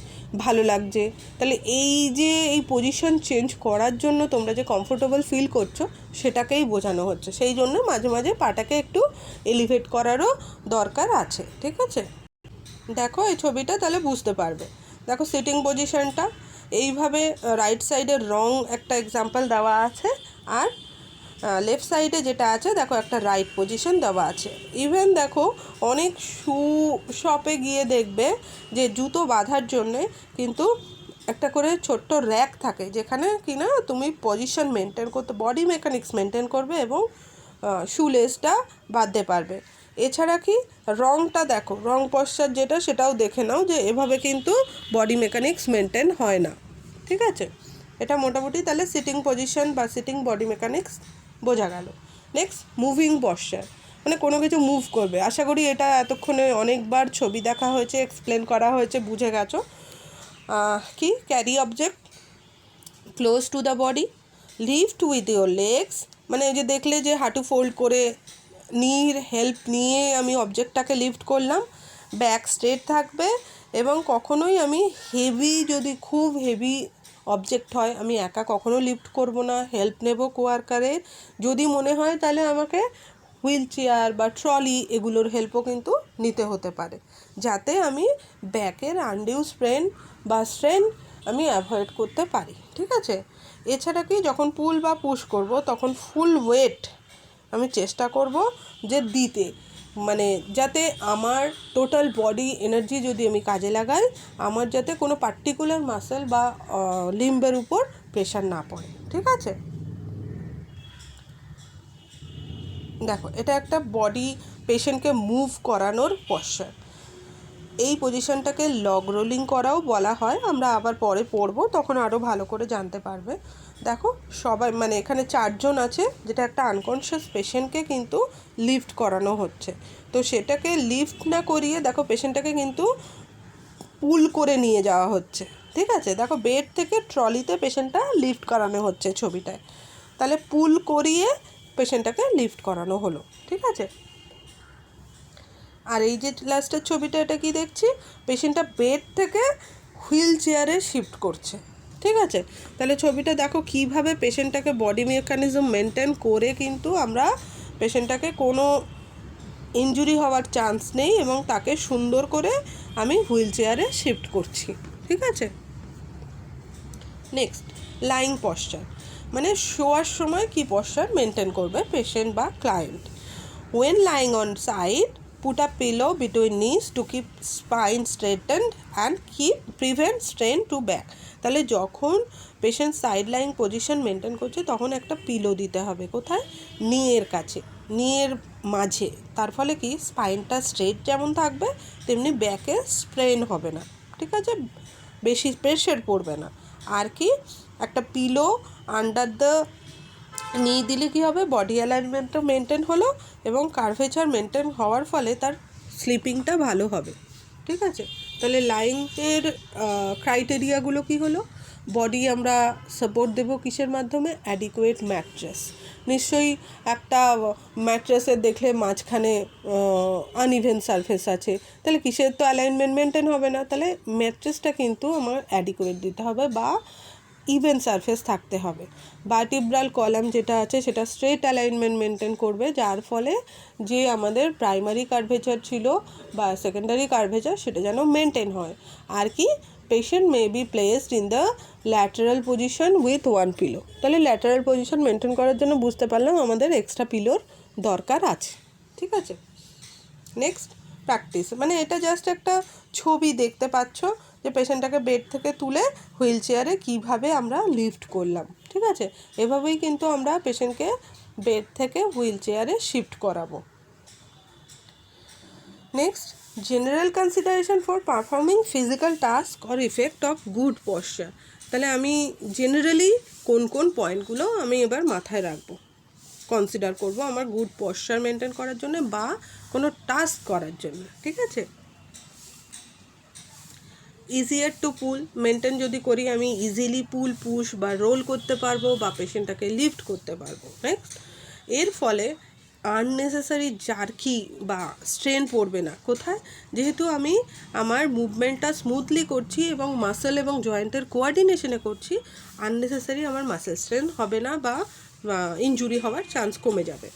ভালো লাগছে। তাহলে এই পজিশন চেঞ্জ করার জন্য তোমরা যে কমফোর্টেবল ফিল করছো সেটাকেই বোঝানো হচ্ছে। সেই জন্য মাঝে মাঝে পাটাকে একটু এলিভেট করারও দরকার আছে। ঠিক আছে, দেখো এই ছবিটা তাহলে বুঝতে পারবে। দেখো সিটিং পজিশনটা এইভাবে, রাইট সাইডের রং একটা এক্সাম্পল দেওয়া আছে, আর লেফট সাইডে যেটা আছে দেখো একটা রাইট পজিশন দেওয়া আছে। ইভেন দেখো অনেক শপে গিয়ে দেখবে যে জুতো বাঁধার জন্যে কিন্তু একটা করে ছোট্ট র্যাক থাকে, যেখানে কিনা তুমি পজিশন মেনটেন করতে, বডি মেকানিক্স মেনটেন করবে এবং শুলেসটা বাঁধতে পারবে। এছাড়া কি রংটা দেখো, রং পশ্চার যেটা সেটাও দেখে নাও যে এভাবে কিন্তু বডি মেকানিক্স মেনটেন হয় না। ঠিক আছে, এটা মোটামুটি তাহলে সিটিং পজিশন বা সিটিং বডি মেকানিক্স বোঝা গেল। নেক্সট, মুভিং পশ্চার, মানে কোনো কিছু মুভ করবে। আশা করি এটা এতক্ষণে অনেকবার ছবি দেখা হয়েছে, এক্সপ্লেন করা হয়েছে, বুঝে গেছো। কি carry object close to the body, lift with your legs, মানে এই যে দেখলে যে হাঁটু ফোল্ড করে নির হেল্প নিয়ে আমি অবজেক্টটাকে লিফট করলাম, ব্যাক স্ট্রেট থাকবে এবং কখনোই আমি যদি খুব হেভি অবজেক্ট হয় আমি একা কখনো লিফট করব না, হেল্প নেব কোয়ার্কারের। যদি মনে হয় তাহলে আমাকে হুইল চেয়ার বা ট্রলি এগুলোর হেল্পও কিন্তু নিতে হতে পারে, যাতে আমি ব্যাকের আনডিউ স্ট্রেন আমি অ্যাভয়েড করতে পারি। ঠিক আছে, এছাড়া কি যখন পুল বা পুশ করব তখন ফুল ওয়েট আমি চেষ্টা করব যে দিতে, মানে যাতে আমার টোটাল বডি এনার্জি যদি আমি কাজে লাগাই, আমার যাতে কোনো পার্টিকুলার মাসেল বা লিম্বের উপর প্রেশার না পড়ে। ঠিক আছে, দেখো এটা একটা বডি পেশেন্টকে মুভ করানোর পশ্চার। এই পজিশনটাকে লগ রোলিং করাও বলা হয়, আমরা আবার পরে পড়বো, তখন আরও ভালো করে জানতে পারবে। দেখো সবাই, মানে এখানে 4 জন আছে, যেটা একটা আনকনশিয়াস পেশেন্টকে কিন্তু লিফট করানো হচ্ছে। তো সেটাকে লিফট না করিয়ে দেখো পেশেন্টটাকে কিন্তু পুল করে নিয়ে যাওয়া হচ্ছে। ঠিক আছে, দেখো বেড থেকে ট্রলিতে পেশেন্টটা লিফট করানো হচ্ছে ছবিটায়, তাহলে পুল করিয়ে পেশেন্টটাকে লিফট করানো হলো। ঠিক আছে, আর এই যে লাস্টের ছবিটা, এটা কি দেখছি, পেশেন্টটা বেড থেকে হুইল চেয়ারে শিফট করছে। ঠিক আছে, তাহলে ছবিটা দেখো কিভাবে পেশেন্টটাকে বডি মেকানিজম মেনটেন করে কিন্তু আমরা পেশেন্টটাকে কোনো ইনজুরি হওয়ার চান্স নেই এবং তাকে সুন্দর করে আমি হুইল চেয়ারে শিফট করছি। ঠিক আছে, নেক্সট, লাইং পশ্চার, মানে শোয়ার সময় কি পশ্চার মেনটেন করবে পেশেন্ট বা client. When lying on side, put a pillow between knees to keep spine straightened and prevent strain to back. তাহলে যখন patient side lying position maintain করছে তখন একটা পিলো দিতে হবে, কোথায়, নিয়ের কাছে, নিয়ের মাঝে। তার ফলে কি স্পাইনটা স্ট্রেট যেমন থাকবে তেমনি ব্যাকে স্ট্রেন হবে না। ঠিক আছে, বেশি প্রেশার পড়বে না। আর কি একটা পিলো আন্ডার দ্য নি দিলে কী হবে, বডি অ্যালাইনমেন্টও মেনটেন হলো এবং কার্ভেচার মেনটেন হওয়ার ফলে তার স্লিপিংটা ভালো হবে। ঠিক আছে, তাহলে লাইংয়ের ক্রাইটেরিয়াগুলো কি হলো, বডি আমরা সাপোর্ট দেবো কিসের মাধ্যমে? Adequate mattress. নিশ্চয়ই একটা ম্যাট্রেসের দেখলে মাঝখানে আনইভেন সারফেস আছে, তাহলে কিসের তো অ্যালাইনমেন্ট মেনটেন হবে না। তাহলে ম্যাট্রেসটা কিন্তু আমার অ্যাডিকুয়েট দিতে হবে বা ইভেন সারফেস থাকতে হবে। ভার্টিব্রাল কলাম যেটা আছে সেটা স্ট্রেট অ্যালাইনমেন্ট মেনটেন করবে, যার ফলে যে আমাদের প্রাইমারি কার্ভেচার ছিল বা সেকেন্ডারি কার্ভেচার সেটা যেন মেনটেন হয়। আর কি, patient may be placed in the lateral position with one pillow. তাহলে ল্যাটারাল পজিশন মেনটেন করার জন্য বুঝতে পারলাম আমাদের এক্সট্রা পিলোর দরকার আছে। ঠিক আছে, নেক্সট প্র্যাকটিস, মানে এটা জাস্ট একটা ছবি দেখতে পাচ্ছ যে পেশেন্টটাকে বেড থেকে তুলে হুইল চেয়ারে কীভাবে আমরা লিফট করলাম। ঠিক আছে, এভাবেই কিন্তু আমরা পেশেন্টকে বেড থেকে হুইল চেয়ারে শিফট করাবো। Next, general consideration for performing physical task or effect of good posture. তাহলে আমি জেনারেলি কোন কোন পয়েন্টগুলো আমি এবার মাথায় রাখবো, কনসিডার করব আমার গুড পশ্চার মেনটেন করার জন্য বা কোনো টাস্ক করার জন্য। ঠিক আছে, ইজিয়ার টু পুল মেনটেন যদি করি আমি ইজিলি পুল, পুশ বা রোল করতে পারবো বা পেশেন্টটাকে লিফট করতে পারবো। নেক্সট, এর ফলে আননেসেসারি জার্কি বা স্ট্রেন পড়বে না। কোথায়? যেহেতু আমি আমার মুভমেন্টটা স্মুথলি করছি এবং মাসেল এবং জয়েন্টের কোঅর্ডিনেশনে করছি, আননেসেসারি আমার মাসেল স্ট্রেন হবে না বা ইনজুরি হওয়ার চান্স কমে যাবে।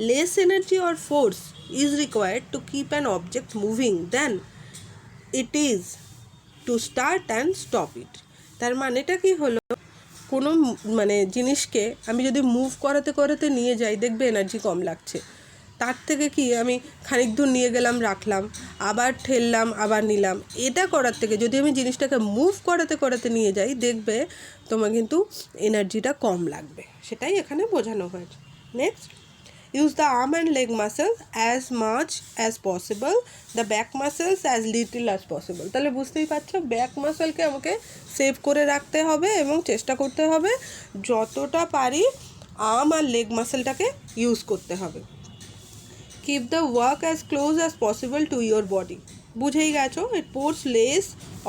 Less energy or force is required to keep an object moving than it is to start and stop it. তার মানেটা কি হলো, কোনো মানে জিনিসকে আমি যদি মুভ করাতে করাতে নিয়ে যাই দেখবে এনার্জি কম লাগছে। তার থেকে কি আমি খানিক দূর নিয়ে গেলাম, রাখলাম, আবার ঠেললাম, আবার নিলাম, এটা করার থেকে যদি আমি জিনিসটাকে মুভ করাতে করাতে নিয়ে যাই দেখবে তোমার কিন্তু এনার্জিটা কম লাগবে। সেটাই এখানে বোঝানো হয়েছে। Next, use the arm and leg muscles as much as possible, the back muscles as little as possible। তাহলে বুঝতেই পারছো ব্যাক মাসেলকে আমাকে সেভ করে রাখতে হবে এবং চেষ্টা করতে হবে যতটা পারি আর্ম আর লেগ মাসেলটাকে ইউজ করতে হবে। Keep the work as close as possible to your body. বুঝেই গেছো, it puts less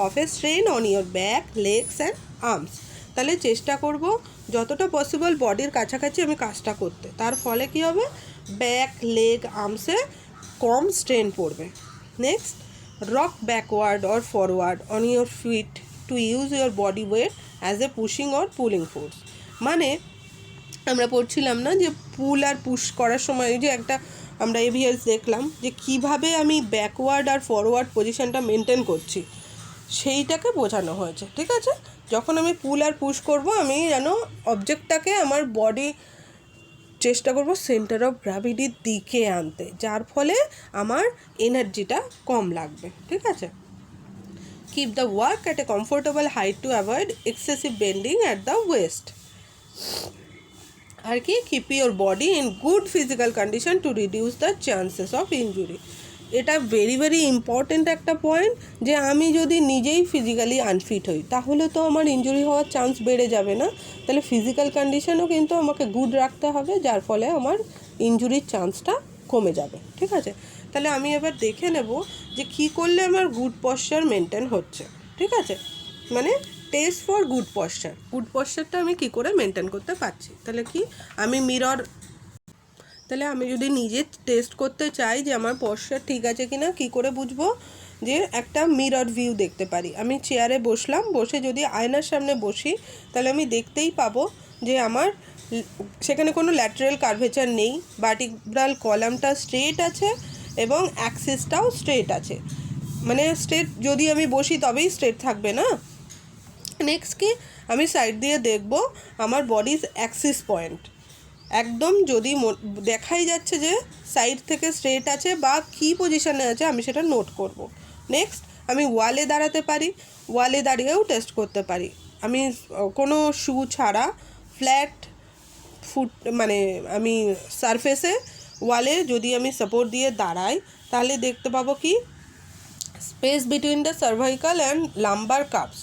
of a strain on your back, legs and arms. তাহলে চেষ্টা করব যতটা পসিবল বডির কাছাকাছি আমি কাজটা করতে, তার ফলে কি হবে, ব্যাক, লেগ, আর্মসে কম স্ট্রেন পড়বে। Next, rock backward or forward on your feet to use your body weight as a pushing or pulling force. মানে আমরা পড়ছিলাম না যে পুল আর পুশ করার সময় যে একটা আমরা এভিএস দেখলাম যে কিভাবে আমি ব্যাকওয়ার্ড আর ফরওয়ার্ড পজিশনটা মেনটেন করছি, সেইটাকে বোঝানো হয়েছে। ঠিক আছে, যখন আমি পুল আর পুশ করব আমি যেন অবজেক্টটাকে আমার বডি চেষ্টা করব সেন্টার অফ গ্র্যাভিটির দিকে আনতে, যার ফলে আমার এনার্জিটা কম লাগবে। ঠিক আছে, keep the work at a comfortable height to avoid excessive bending at the waist. আর কি, keep your body in good physical condition to reduce the chances of injury. এটা ভেরি ভেরি ইম্পর্টেন্ট একটা পয়েন্ট, যে আমি যদি নিজেই physically unfit হই তাহলে তো আমার ইনজুরি হওয়ার চান্স বেড়ে যাবে না। তাহলে ফিজিক্যাল কন্ডিশনও কিন্তু আমাকে গুড রাখতে হবে, যার ফলে আমার ইনজুরির চান্সটা কমে যাবে। ঠিক আছে, তাহলে আমি এবার দেখে নেব যে কী করলে আমার গুড পশ্চার মেনটেন হচ্ছে। ঠিক আছে, মানে test for good posture, good পশ্চারটা আমি কী করে মেনটেন করতে পারছি। তাহলে কি, আমি মিরর, তাহলে আমি যদি নিজে টেস্ট করতে চাই যে আমার পশ্চার ঠিক আছে কি না, কী করে বুঝবো, যে একটা মিরর ভিউ দেখতে পারি। আমি চেয়ারে বসলাম, বসে যদি আয়নার সামনে বসি তাহলে আমি দেখতেই পাবো যে আমার সেখানে কোনো ল্যাটারাল কার্ভেচার নেই, ভার্টিব্রাল কলামটা স্ট্রেট আছে এবং অ্যাক্সিসটাও স্ট্রেট আছে। মানে স্ট্রেট যদি আমি বসি তবেই স্ট্রেট থাকবে না। নেক্সট কি, আমি সাইড দিয়ে দেখব আমার বডির অ্যাক্সিস পয়েন্ট একদম যদি দেখাই যাচ্ছে যে সাইড থেকে স্ট্রেট আছে বা কী পজিশানে আছে আমি সেটা নোট করব। নেক্সট, আমি ওয়ালে দাঁড়াতে পারি, ওয়ালে দাঁড়িয়েও টেস্ট করতে পারি। আমি কোনো শু ছাড়া ফ্ল্যাট ফুট মানে আমি সারফেসে ওয়ালে যদি আমি সাপোর্ট দিয়ে দাঁড়াই তাহলে দেখতে পাবো কি, space between the cervical and lumber cups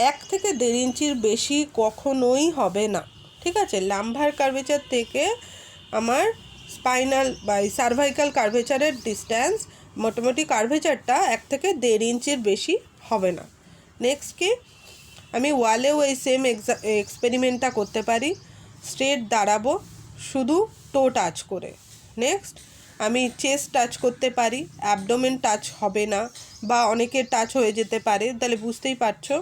1 থেকে 1.5 ইঞ্চির বেশি কখনোই হবে না। ঠিক আছে, লাম্বার কার্ভেচার থেকে আমার স্পাইনাল বা সার্ভাইকাল কার্ভেচারের ডিস্ট্যান্স মোটামুটি কার্ভেচারটা 1 থেকে 1.5 ইঞ্চির বেশি হবে না। নেক্সট কি, আমি ওয়ালেও এই সেম এক্সপেরিমেন্টটা করতে পারি। স্ট্রেট দাঁড়াবো শুধু টো টাচ করে। নেক্সট আমি চেস্ট টাচ করতে পারি, অ্যাবডোমেন টাচ হবে না বা অনেকের টাচ হয়ে যেতে পারে, তাহলে বুঝতেই পারছো।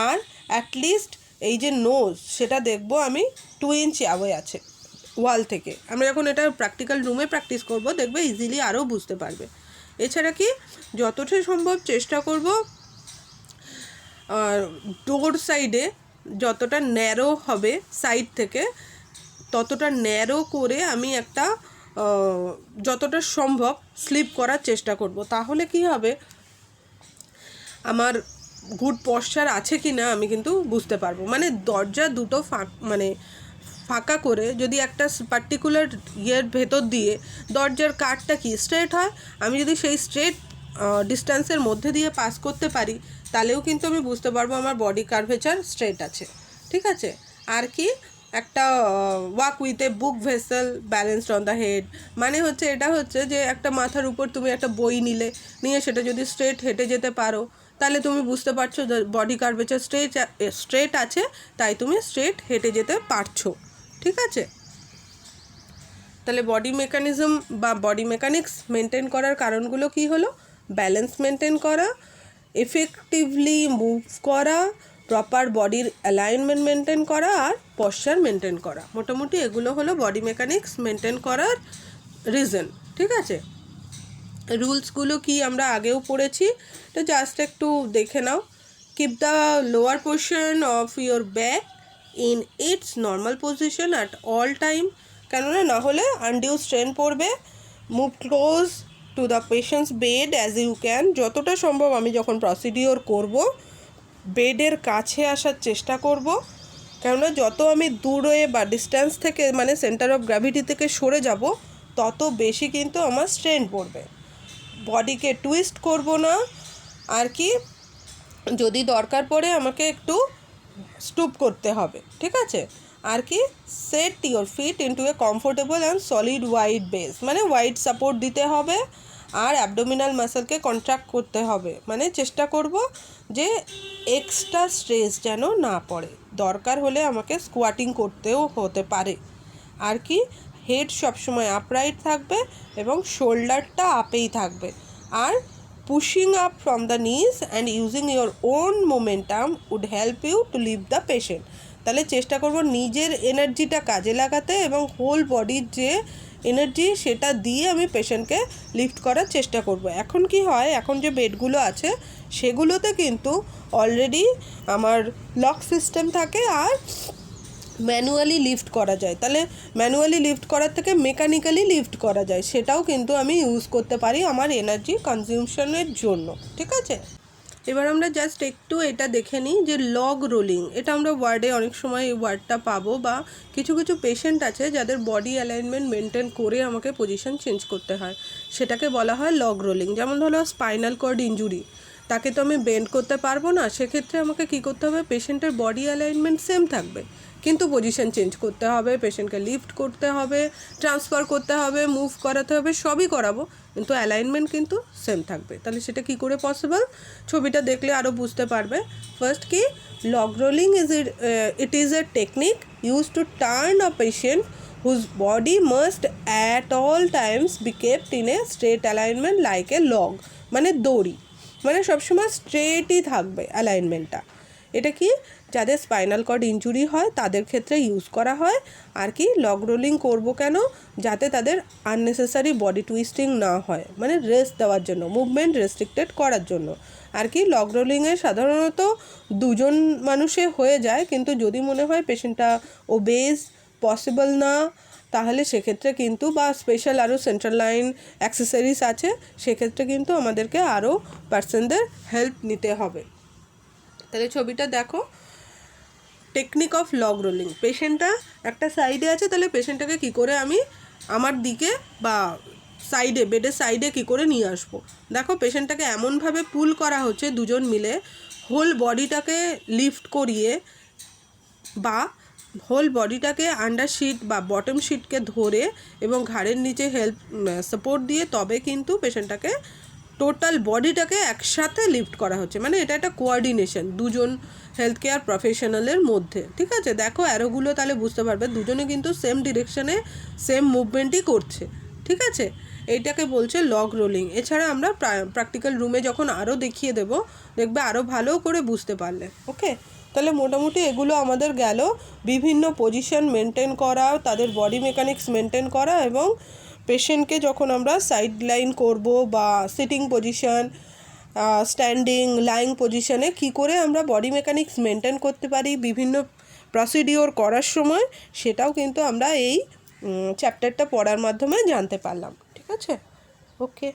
আর অ্যাটলিস্ট এই যে নোজ সেটা দেখবো আমি 2 ইঞ্চ অ্যাওয়ে আছে ওয়াল থেকে। আমরা যখন এটা প্র্যাকটিক্যাল রুমে প্র্যাকটিস করব দেখবে ইজিলি আরও বুঝতে পারবে। এছাড়া কি যতটা সম্ভব চেষ্টা করব ডোর সাইডে যতটা ন্যারো হবে সাইড থেকে ততটা ন্যারো করে আমি একটা যতটা সম্ভব স্লিপ করার চেষ্টা করব। তাহলে কি হবে, আমার গুড পশ্চার আছে কি না আমি কিন্তু বুঝতে পারবো। মানে দরজা দুটো ফাঁকা করে যদি একটা পার্টিকুলার ভেতর দিয়ে দরজার কাঠটা কি স্ট্রেট হয়, আমি যদি সেই স্ট্রেট ডিস্টেন্সের মধ্যে দিয়ে পাস করতে পারি তাহলেও কিন্তু আমি বুঝতে পারবো আমার বডি কার্ভেচার স্ট্রেট আছে। ঠিক আছে। আর কি একটা walk with a book vessel balanced on the head, মানে হচ্ছে এটা হচ্ছে যে একটা মাথার উপর তুমি একটা বই নিয়ে সেটা যদি স্ট্রেট হেঁটে যেতে পারো তাহলে তুমি বুঝতে পারছো বডি কার্ভেচার স্ট্রেট আছে, তাই তুমি স্ট্রেট হেঁটে যেতে পারছো। ঠিক আছে। তাহলে বডি মেকানিজম বা বডি মেকানিক্স মেনটেন করার কারণগুলো কি হলো? ব্যালেন্স মেনটেন করা, এফেক্টিভলি মুভ করা, প্রপার বডির অ্যালাইনমেন্ট মেনটেন করা আর পশ্চার মেনটেন করা। মোটামুটি এগুলো হলো বডি মেকানিক্স মেনটেন করার রিজন। ঠিক আছে। রুলসগুলো কি আমরা আগেও পড়েছি, তো জাস্ট একটু দেখে নাও। Keep the lower portion of your back in its normal position at all time, কেননা না হলে আনডিউ স্ট্রেন পড়বে। Move close to the patient's bed as you can, যতটা সম্ভব আমি যখন প্রসিডিওর করব বেডের কাছে আসার চেষ্টা করব, কেননা যত আমি দূরে বা ডিস্ট্যান্স থেকে মানে সেন্টার অফ গ্র্যাভিটি থেকে সরে যাব তত বেশি কিন্তু আমার স্ট্রেন পড়বে। বডিকে টুইস্ট করব না, আর কি যদি দরকার পড়ে আমাকে একটু স্টুপ করতে হবে। ঠিক আছে। আর কি set your feet into a comfortable and solid wide base, মানে ওয়াইড সাপোর্ট দিতে হবে আর অ্যাবডোমিনাল মাসলকে কন্ট্রাক্ট করতে হবে। মানে চেষ্টা করব যে এক্সট্রা স্ট্রেস যেন না পড়ে, দরকার হলে আমাকে স্কোয়াটিং করতেও হতে পারে। আর কি হেড সবসময় আপরাইট থাকবে এবং শোল্ডারটা আপেই থাকবে। আর pushing up from the knees and using your own momentum would help you to lift the patient. তাহলে চেষ্টা করব নিজের এনার্জিটা কাজে লাগাতে এবং হোল বডির যে এনার্জি সেটা দিয়ে আমি পেশেন্টকে লিফট করার চেষ্টা করব। এখন কি হয়, এখন যে বেডগুলো আছে সেগুলোতে কিন্তু অলরেডি আমার লক সিস্টেম থাকে আর ম্যানুয়ালি লিফট করা যায়। তাহলে ম্যানুয়ালি লিফট করার থেকে মেকানিক্যালি লিফট করা যায়, সেটাও কিন্তু আমি ইউজ করতে পারি আমার এনার্জি কনজিউশনের জন্য। ঠিক আছে। এবার আমরা জাস্ট একটু এটা দেখে নিই যে লগ রোলিং, এটা আমরা ওয়ার্ডে অনেক সময় এই ওয়ার্ডটা পাবো, বা কিছু কিছু পেশেন্ট আছে যাদের বডি অ্যালাইনমেন্ট মেনটেন করে আমাকে পজিশন চেঞ্জ করতে হয়, সেটাকে বলা হয় লগ রোলিং। যেমন ধরো স্পাইনাল কর্ড ইনজুরি, তাকে তো আমি বেন্ড করতে পারবো না, সেক্ষেত্রে আমাকে কি করতে হবে, পেশেন্টের বডি অ্যালাইনমেন্ট সেম থাকবে কিন্তু পজিশন চেঞ্জ করতে হবে, পেশেন্টকে লিফট করতে হবে, ট্রান্সফার করতে হবে, মুভ করাতে হবে, সবই করাবো কিন্তু অ্যালাইনমেন্ট কিন্তু সেম থাকবে। তাহলে সেটা কি করে পসিবল, ছবিটা দেখলে আরও বুঝতে পারবে। ফার্স্ট কি log rolling it is a technique use to turn a patient whose body must at all times be kept in a straight alignment like a log, মানে দড়ি, মানে সবসময় স্ট্রেটই থাকবে অ্যালাইনমেন্টটা। এটা কি যাদের স্পাইনাল কর্ড ইনজুরি হয় তাদের ক্ষেত্রে ইউজ করা হয়। আর কি লগ রোলিং করবো কেন, যাতে তাদের আননেসেসারি বডি টুইস্টিং না হয়, মানে রেস্ট দেওয়ার জন্য, মুভমেন্ট রেস্ট্রিক্টেড করার জন্য। আর কি লগ রোলিংয়ে সাধারণত দুজন মানুষে হয়ে যায়, কিন্তু যদি মনে হয় পেশেন্টটা ওবেজ পসিবল না তাহলে সেক্ষেত্রে কিন্তু বা স্পেশাল আরও সেন্ট্রাল লাইন অ্যাক্সেসরিজ আছে, সেক্ষেত্রে কিন্তু আমাদেরকে আরও পার্সনদের হেল্প নিতে হবে। তাহলে ছবিটা দেখো, টেকনিক অফ লগ রোলিং। পেশেন্টটা একটা সাইডে আছে, তাহলে পেশেন্টটাকে কী করে আমি আমার দিকে বা সাইডে বেডের সাইডে কী করে নিয়ে আসবো। দেখো পেশেন্টটাকে এমনভাবে পুল করা হচ্ছে দুজন মিলে, হোল বডিটাকে লিফট করিয়ে বা হোল বডিটাকে আন্ডার শিট বা বটম শিটকে ধরে এবং ঘাড়ের নিচে সাপোর্ট দিয়ে তবে কিন্তু পেশেন্টটাকে টোটাল বডিটাকে একসাথে লিফট করা হচ্ছে, মানে এটা একটা কোঅর্ডিনেশন দুজন হেলথ কেয়ার প্রফেশনালের মধ্যে। ঠিক আছে, দেখো অ্যারোগুলো তাহলে বুঝতে পারবে দুজনে কিন্তু সেম ডিরেকশনে সেম মুভমেন্টই করছে। ঠিক আছে, এইটাকে বলছে লগ রোলিং। এছাড়া আমরা প্র্যাকটিক্যাল রুমে যখন আরও দেখিয়ে দেবো, দেখবে আরও ভালো করে বুঝতে পারলে। ওকে, তাহলে মোটামুটি এগুলো আমাদের গেল, বিভিন্ন পজিশন মেনটেন করা, তাদের বডি মেকানিক্স মেনটেন করা, এবং পেশেন্টকে যখন আমরা সাইড লাইন করবো বা সিটিং পজিশন, স্ট্যান্ডিং, লাইং পজিশনে কী করে আমরা বডি মেকানিক্স মেনটেন করতে পারি বিভিন্ন প্রসিডিওর করার সময়, সেটাও কিন্তু আমরা এই চ্যাপ্টারটা পড়ার মাধ্যমে জানতে পারলাম। ঠিক আছে, ওকে।